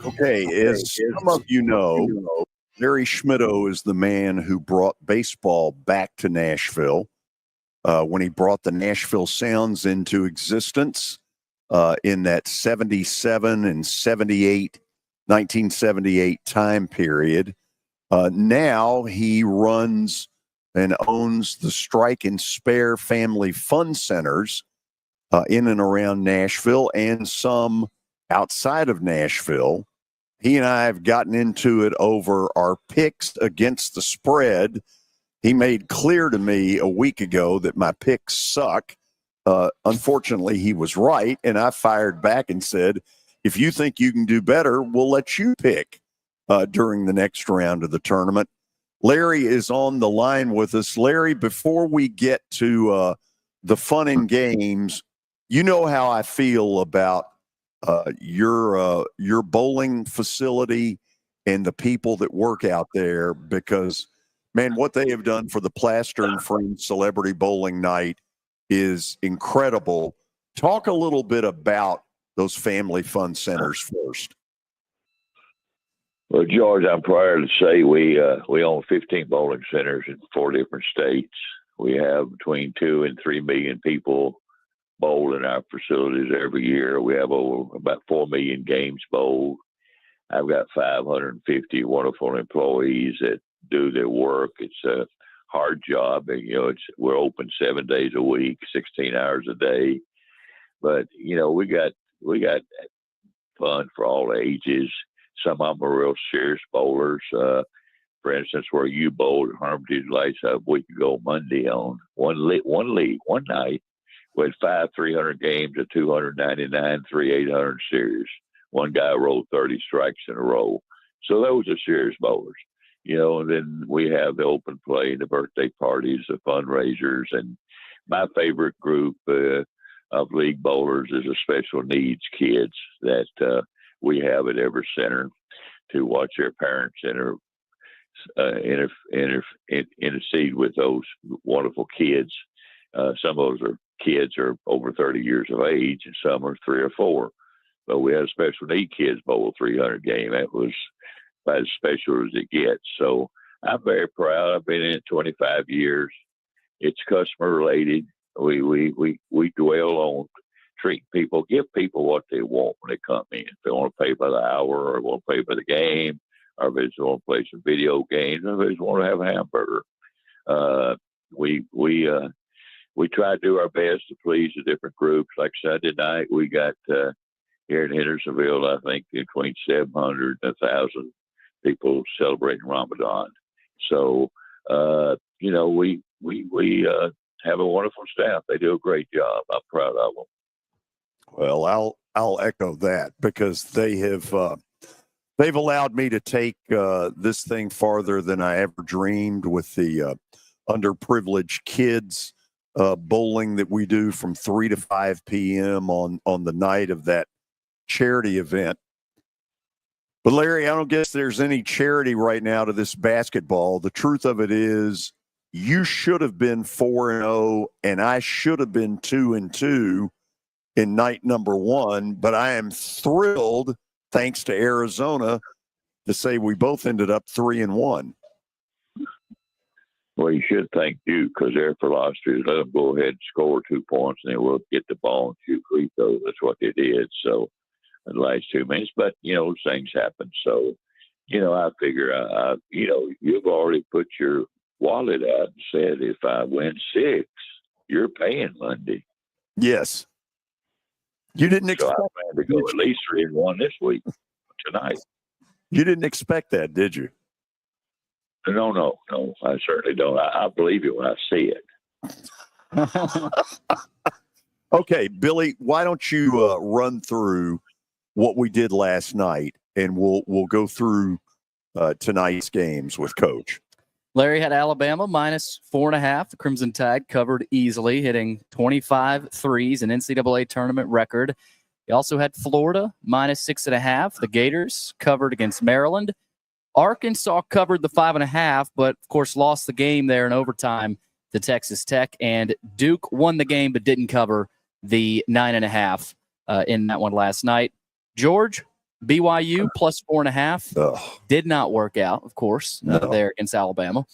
S3: Okay, as some of you know, Larry Schmittou is the man who brought baseball back to Nashville. When he brought the Nashville Sounds into existence in that 77 and 78, 1978 time period. Now he runs and owns the Strike and Spare Family Fun Centers in and around Nashville and some outside of Nashville. He and I have gotten into it over our picks against the spread. He made clear to me a week ago that my picks suck. Unfortunately, he was right, and I fired back and said, if you think you can do better, we'll let you pick during the next round of the tournament. Larry is on the line with us. Larry, before we get to the fun and games, you know how I feel about your bowling facility and the people that work out there, because man, what they have done for the Plaster and Friends Celebrity Bowling Night is incredible. Talk a little bit about those family fun centers first.
S22: Well, George, I'm proud to say we own 15 bowling centers in 4 different states. We have between 2 and 3 million people bowl in our facilities every year. We have over about 4 million games bowled. I've got 550 wonderful employees that do their work. It's a hard job. And, we're open 7 days a week, 16 hours a day. But, we got fun for all ages. Some of them are real serious bowlers. For instance, where you bowled at Hermitage Lights a week ago Monday on one night. We had 5 300 games, a 299, 3 800 series. One guy rolled 30 strikes in a row. So those are serious bowlers. And then we have the open play, the birthday parties, the fundraisers. And my favorite group of league bowlers is the special needs kids that we have at every center to watch their parents intercede with those wonderful kids. Some of those kids are over 30 years of age, and some are 3 or 4. But we had a special need kids bowl 300 game. That was about as special as it gets. So I'm very proud. I've been in it 25 years. It's customer related. We dwell on treating people, give people what they want when they come in. If they want to pay by the hour, or want to pay by the game, or if they just want to play some video games, or if they just want to have a hamburger. We try to do our best to please the different groups. Like Sunday night, we got here in Hendersonville, I think between 700 and 1,000 people celebrating Ramadan. So, we have a wonderful staff. They do a great job. I'm proud of them.
S3: Well, I'll echo that, because they've allowed me to take this thing farther than I ever dreamed with the underprivileged kids bowling that we do from 3 to 5 p.m. on the night of that charity event. But, Larry, I don't guess there's any charity right now to this basketball. The truth of it is you should have been 4-0, and I should have been 2-2 in night number one. But I am thrilled, thanks to Arizona, to say we both ended up 3-1.
S22: Well, you should thank Duke because their philosophy is let them go ahead and score 2 points, and then we'll get the ball and shoot free throws. That's what they did. So, in the last 2 minutes, but things happen. So, I figure, you've already put your wallet out and said, if I win 6, you're paying Monday.
S3: Yes. You didn't expect
S22: I plan to go at least 3-1 this week, tonight.
S3: You didn't expect that, did you?
S22: No, I certainly don't. I believe it when I see it.
S3: Okay, Billy, why don't you run through what we did last night, and we'll go through tonight's games with Coach.
S4: Larry had Alabama minus 4.5. The Crimson Tide covered easily, hitting 25 threes, an NCAA tournament record. He also had Florida minus 6.5. The Gators covered against Maryland. Arkansas covered the 5.5, but of course lost the game there in overtime to Texas Tech. And Duke won the game but didn't cover the 9.5 in that one last night. George, BYU plus 4.5 did not work out, of course, there against Alabama.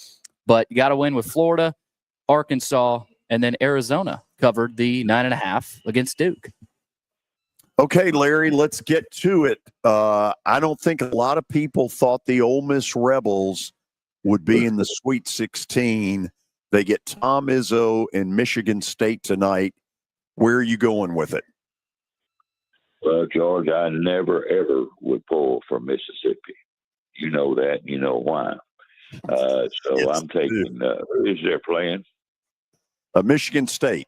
S4: But you got to win with Florida, Arkansas, and then Arizona covered the 9.5 against Duke.
S3: Okay, Larry, let's get to it. I don't think a lot of people thought the Ole Miss Rebels would be in the Sweet 16. They get Tom Izzo and Michigan State tonight. Where are you going with it?
S22: Well, George, I never, ever would pull for Mississippi. You know that. You know why. So yes, I'm taking who is there playing?
S3: Michigan State.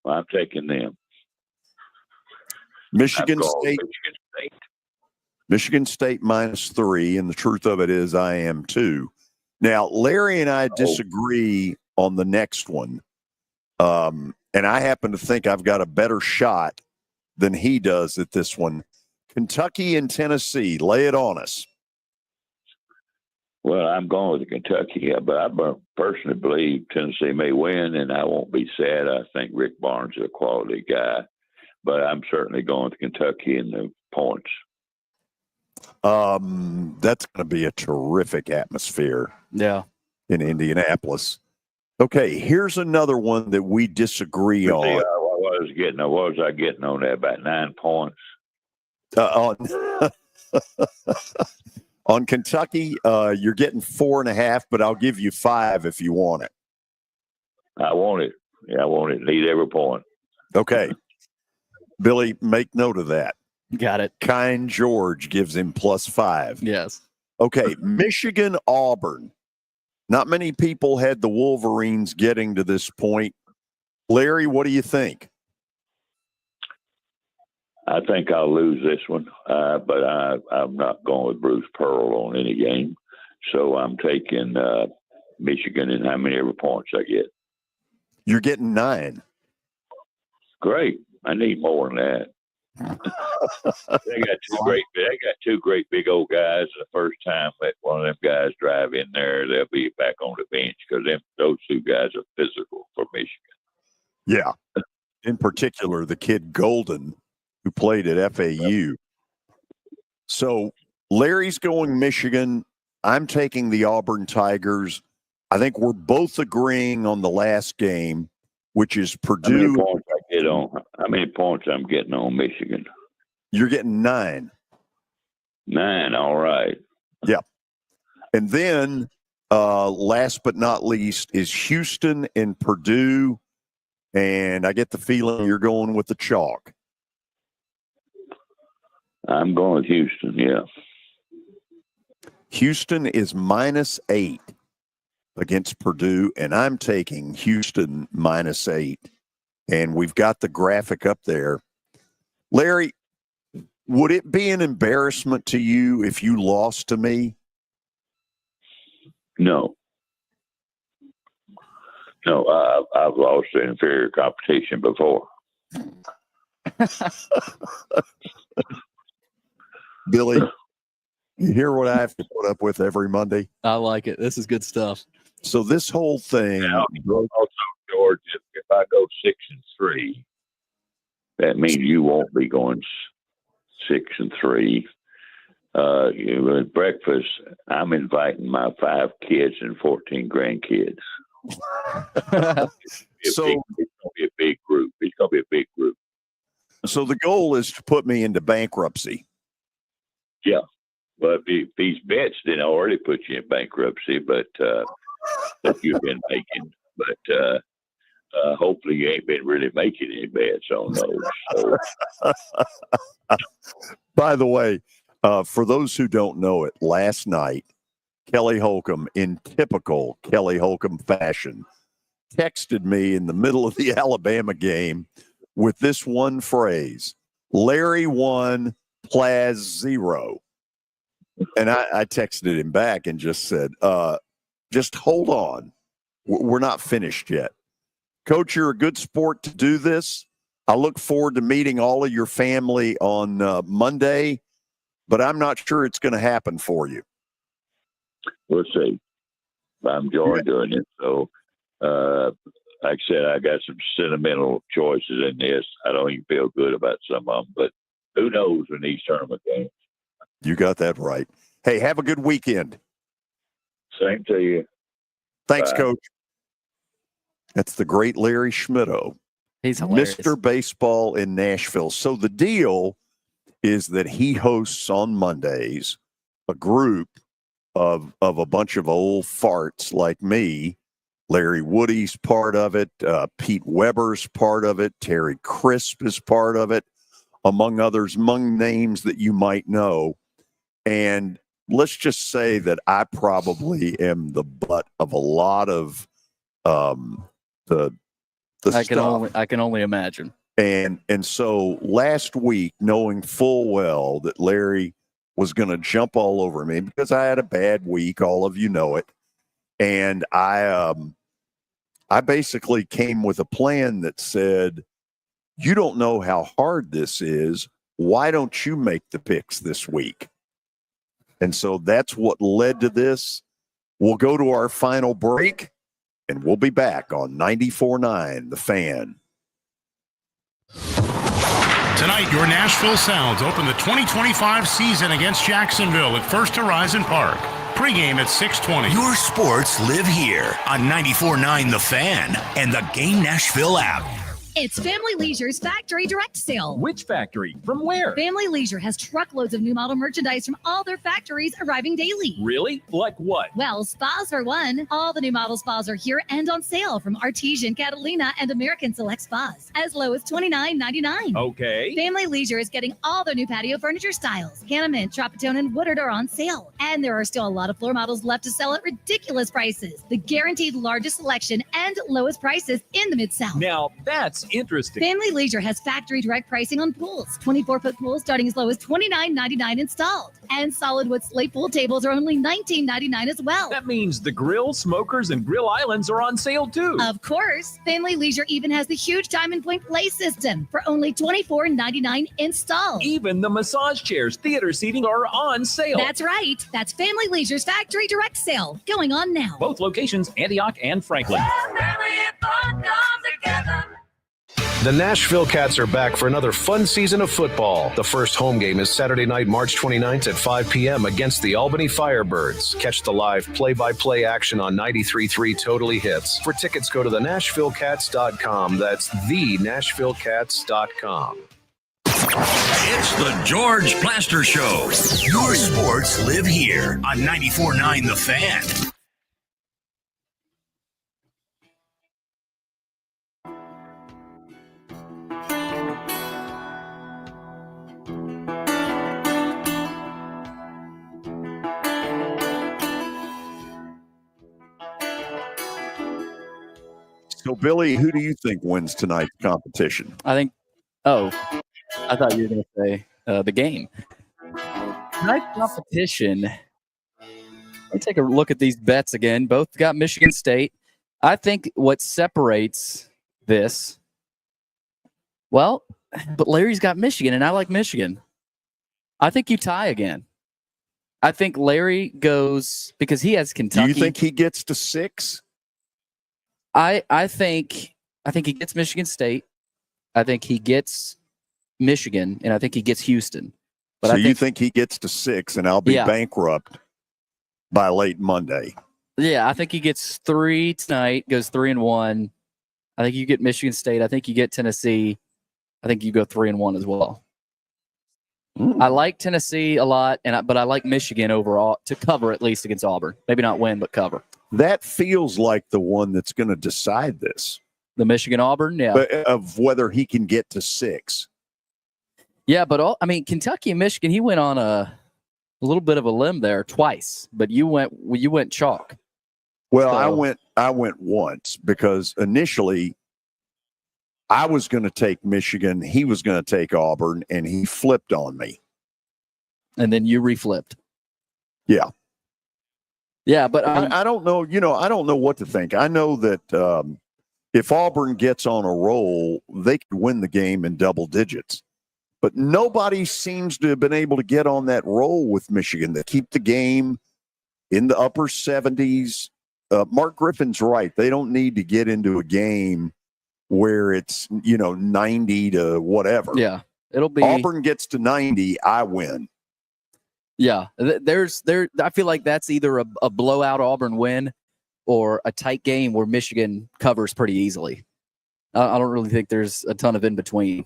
S22: I'm taking them.
S3: Michigan State minus 3, and the truth of it is I am too. Now, Larry and I disagree on the next one, and I happen to think I've got a better shot than he does at this one. Kentucky and Tennessee, lay it on us.
S22: Well, I'm going with Kentucky, but I personally believe Tennessee may win, and I won't be sad. I think Rick Barnes is a quality guy. But I'm certainly going to Kentucky in the points.
S3: That's going to be a terrific atmosphere.
S4: Yeah.
S3: In Indianapolis. Okay, here's another one that we disagree on.
S22: What was I getting on that? About 9 points.
S3: On Kentucky, you're getting 4.5, but I'll give you 5 if you want it.
S22: I want it. Yeah, I want it. Need every point.
S3: Okay. Billy, make note of that.
S4: Got it.
S3: Kind George gives him plus 5.
S4: Yes.
S3: Okay, Michigan, Auburn. Not many people had the Wolverines getting to this point. Larry, what do you think?
S22: I think I'll lose this one, but I'm not going with Bruce Pearl on any game. So I'm taking Michigan and how many ever points I get.
S3: You're getting 9.
S22: Great. I need more than that. They got two great big old guys. The first time that one of them guys drive in there, they'll be back on the bench because those 2 guys are physical for Michigan.
S3: Yeah. In particular, the kid Golden, who played at FAU. So Larry's going Michigan. I'm taking the Auburn Tigers. I think we're both agreeing on the last game, which is Purdue.
S22: How many points I'm getting on Michigan?
S3: You're getting 9.
S22: 9, all right.
S3: Yeah. And then last but not least is Houston and Purdue. And I get the feeling you're going with the chalk.
S22: I'm going with Houston, yeah.
S3: Houston is minus 8 against Purdue, and I'm taking Houston minus 8. And we've got the graphic up there. Larry, would it be an embarrassment to you if you lost to me?
S22: No. No, I've lost to inferior competition before.
S3: Billy, you hear what I have to put up with every Monday?
S4: I like it. This is good stuff.
S3: So this whole thing.
S22: Now, also, George, if I go 6-3, that means you won't be going 6-3. At breakfast, I'm inviting my 5 kids and 14 grandkids. It's going to be a big group. It's going to be a big group.
S3: So the goal is to put me into bankruptcy.
S22: Yeah. Well, if these bets didn't already put you in bankruptcy, but that you've been making. But hopefully you ain't been really making any bets on those. So.
S3: By the way, for those who don't know it, last night, Kelly Holcomb, in typical Kelly Holcomb fashion, texted me in the middle of the Alabama game with this one phrase: Larry 1, Plaz 0. And I texted him back and just said, just hold on. We're not finished yet. Coach, you're a good sport to do this. I look forward to meeting all of your family on Monday, but I'm not sure it's going to happen for you.
S22: We'll see. I'm enjoying doing it. So, like I said, I got some sentimental choices in this. I don't even feel good about some of them, but who knows in these tournament games.
S3: You got that right. Hey, have a good weekend.
S22: Same to you.
S3: Thanks,
S22: Bye.
S3: Coach. That's the great Larry Schmittou.
S4: He's hilarious.
S3: Mr. Baseball in Nashville. So the deal is that he hosts on Mondays a group of a bunch of old farts like me. Larry Woody's part of it. Pete Weber's part of it. Terry Crisp is part of it, among others, among names that you might know. And let's just say that I probably am the butt of a lot of the stuff.
S4: I can only imagine.
S3: And so last week, knowing full well that Larry was going to jump all over me because I had a bad week, all of you know it, and I basically came with a plan that said, you don't know how hard this is. Why don't you make the picks this week? And so that's what led to this. We'll go to our final break, and we'll be back on 94.9 The Fan.
S10: Tonight, your Nashville Sounds open the 2025 season against Jacksonville at First Horizon Park. Pre-game at 6:20.
S1: Your sports live here on 94.9 The Fan and the Game Nashville app.
S14: It's Family Leisure's Factory Direct Sale.
S23: Which factory? From where?
S14: Family Leisure has truckloads of new model merchandise from all their factories arriving daily.
S23: Really? Like what?
S14: Well, spas for one. All the new model spas are here and on sale from Artesian, Catalina, and American Select Spas, as low as $29.99.
S23: Okay.
S14: Family Leisure is getting all their new patio furniture styles. Hanneman, Tropitone, and Woodard are on sale. And there are still a lot of floor models left to sell at ridiculous prices. The guaranteed largest selection and lowest prices in the Mid-South.
S23: Now, that's interesting.
S14: Family Leisure has factory direct pricing on pools. 24-foot pools starting as low as $29.99 installed. And solid wood slate pool tables are only $19.99 as well.
S23: That means the grill, smokers, and grill islands are on sale too.
S14: Of course. Family Leisure even has the huge Diamond Point Play system for only $24.99 installed.
S23: Even the massage chairs, theater seating are on sale.
S14: That's right. That's Family Leisure's factory direct sale going on now.
S23: Both locations, Antioch and Franklin.
S11: The Nashville Cats are back for another fun season of football. The first home game is Saturday night, March 29th at 5 p.m. against the Albany Firebirds. Catch the live play-by-play action on 93.3 Totally Hits. For tickets, go to thenashvillecats.com. That's thenashvillecats.com.
S1: It's the George Plaster Show. Your sports live here on 94.9 The Fan.
S3: So, Billy, who do you think wins tonight's competition?
S4: I thought you were going to say the game. Tonight's competition. Let's take a look at these bets again. Both got Michigan State. I think what separates this, well, But Larry's got Michigan, and I like Michigan. I think you tie again. I think Larry goes because he has Kentucky.
S3: Do you think he gets to 6?
S4: I think he gets Michigan State. I think he gets Michigan, and I think he gets Houston. But
S3: so
S4: I
S3: you think he gets to 6, and I'll be bankrupt by late Monday?
S4: Yeah, I think he gets 3 tonight, goes 3-1. I think you get Michigan State. I think you get Tennessee. I think you go 3-1 as well. I like Tennessee a lot, but I like Michigan overall to cover at least against Auburn. Maybe not win, but cover.
S3: That feels like the one that's going to decide this.
S4: The Michigan-Auburn, yeah.
S3: But of whether he can get to 6.
S4: Yeah, but Kentucky and Michigan, he went on a little bit of a limb there twice, but you went chalk.
S3: Well, so. I went once because initially I was going to take Michigan, he was going to take Auburn, and he flipped on me.
S4: And then you reflipped.
S3: Yeah.
S4: Yeah, but
S3: I don't know. I don't know what to think. I know that if Auburn gets on a roll, they could win the game in double digits. But nobody seems to have been able to get on that roll with Michigan. They keep the game in the upper 70s. Mark Griffin's right. They don't need to get into a game where it's 90 to whatever.
S4: Yeah, it'll be
S3: Auburn gets to 90, I win.
S4: Yeah, I feel like that's either a blowout Auburn win or a tight game where Michigan covers pretty easily. I don't really think there's a ton of in between.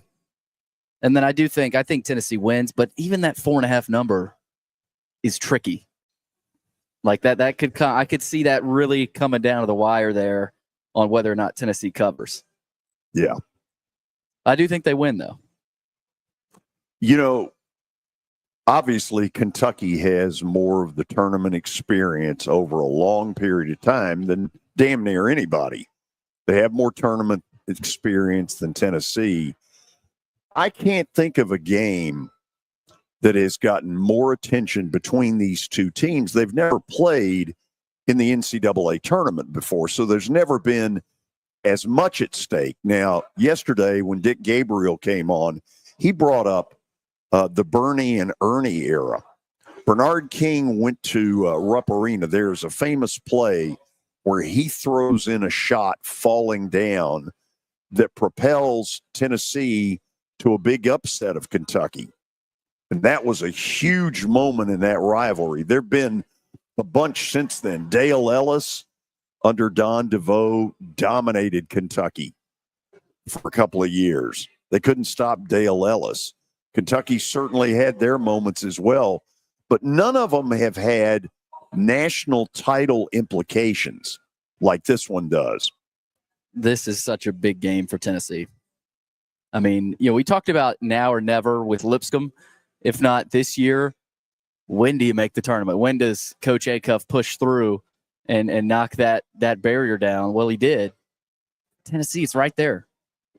S4: And then I think Tennessee wins, but even that 4.5 number is tricky. Like that I could see that really coming down to the wire there on whether or not Tennessee covers.
S3: Yeah.
S4: I do think they win, though.
S3: Obviously, Kentucky has more of the tournament experience over a long period of time than damn near anybody. They have more tournament experience than Tennessee. I can't think of a game that has gotten more attention between these two teams. They've never played in the NCAA tournament before, so there's never been as much at stake. Now, yesterday when Dick Gabriel came on, he brought up the Bernie and Ernie era. Bernard King went to Rupp Arena. There's a famous play where he throws in a shot falling down that propels Tennessee to a big upset of Kentucky. And that was a huge moment in that rivalry. There have been a bunch since then. Dale Ellis under Don DeVoe dominated Kentucky for a couple of years. They couldn't stop Dale Ellis. Kentucky certainly had their moments as well, but none of them have had national title implications like this one does.
S4: This is such a big game for Tennessee. I mean, we talked about now or never with Lipscomb. If not this year, when do you make the tournament? When does Coach Acuff push through and knock that barrier down? Well, he did. Tennessee is right there.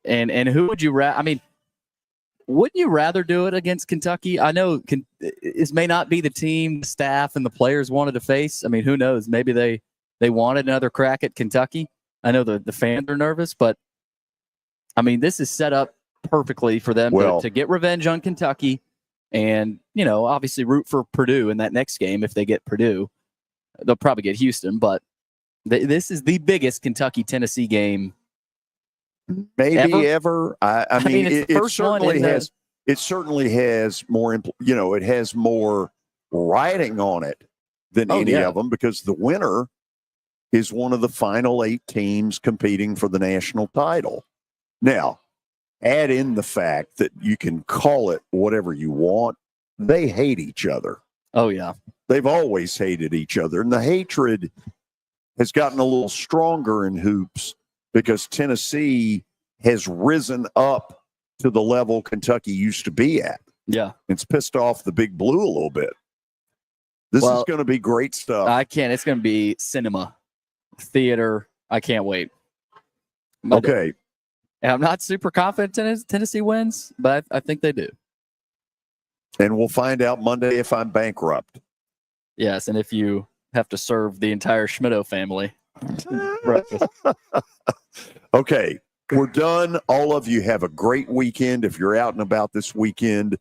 S4: And who would you rather? I mean, wouldn't you rather do it against Kentucky? I know this may not be the team, the staff, and the players wanted to face. I mean, who knows? Maybe they wanted another crack at Kentucky. I know the fans are nervous, but, I mean, this is set up perfectly for them to get revenge on Kentucky and, obviously root for Purdue in that next game. If they get Purdue, they'll probably get Houston, but this is the biggest Kentucky-Tennessee game
S3: maybe ever. I mean, it certainly has. It certainly has more. It has more riding on it than any of them because the winner is one of the final 8 teams competing for the national title. Now, add in the fact that you can call it whatever you want. They hate each other.
S4: Oh yeah,
S3: they've always hated each other, and the hatred has gotten a little stronger in hoops. Because Tennessee has risen up to the level Kentucky used to be at.
S4: Yeah.
S3: It's pissed off the Big Blue a little bit. This is going to be great stuff.
S4: It's going to be cinema, theater. I can't wait.
S3: Okay.
S4: And I'm not super confident Tennessee wins, but I think they do.
S3: And we'll find out Monday if I'm bankrupt.
S4: Yes, and if you have to serve the entire Schmittou family.
S3: Okay, We're done. All of you have a great weekend. If you're out and about this weekend,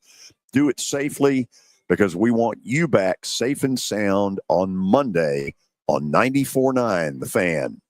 S3: do it safely because we want you back safe and sound on Monday on 94.9 The Fan.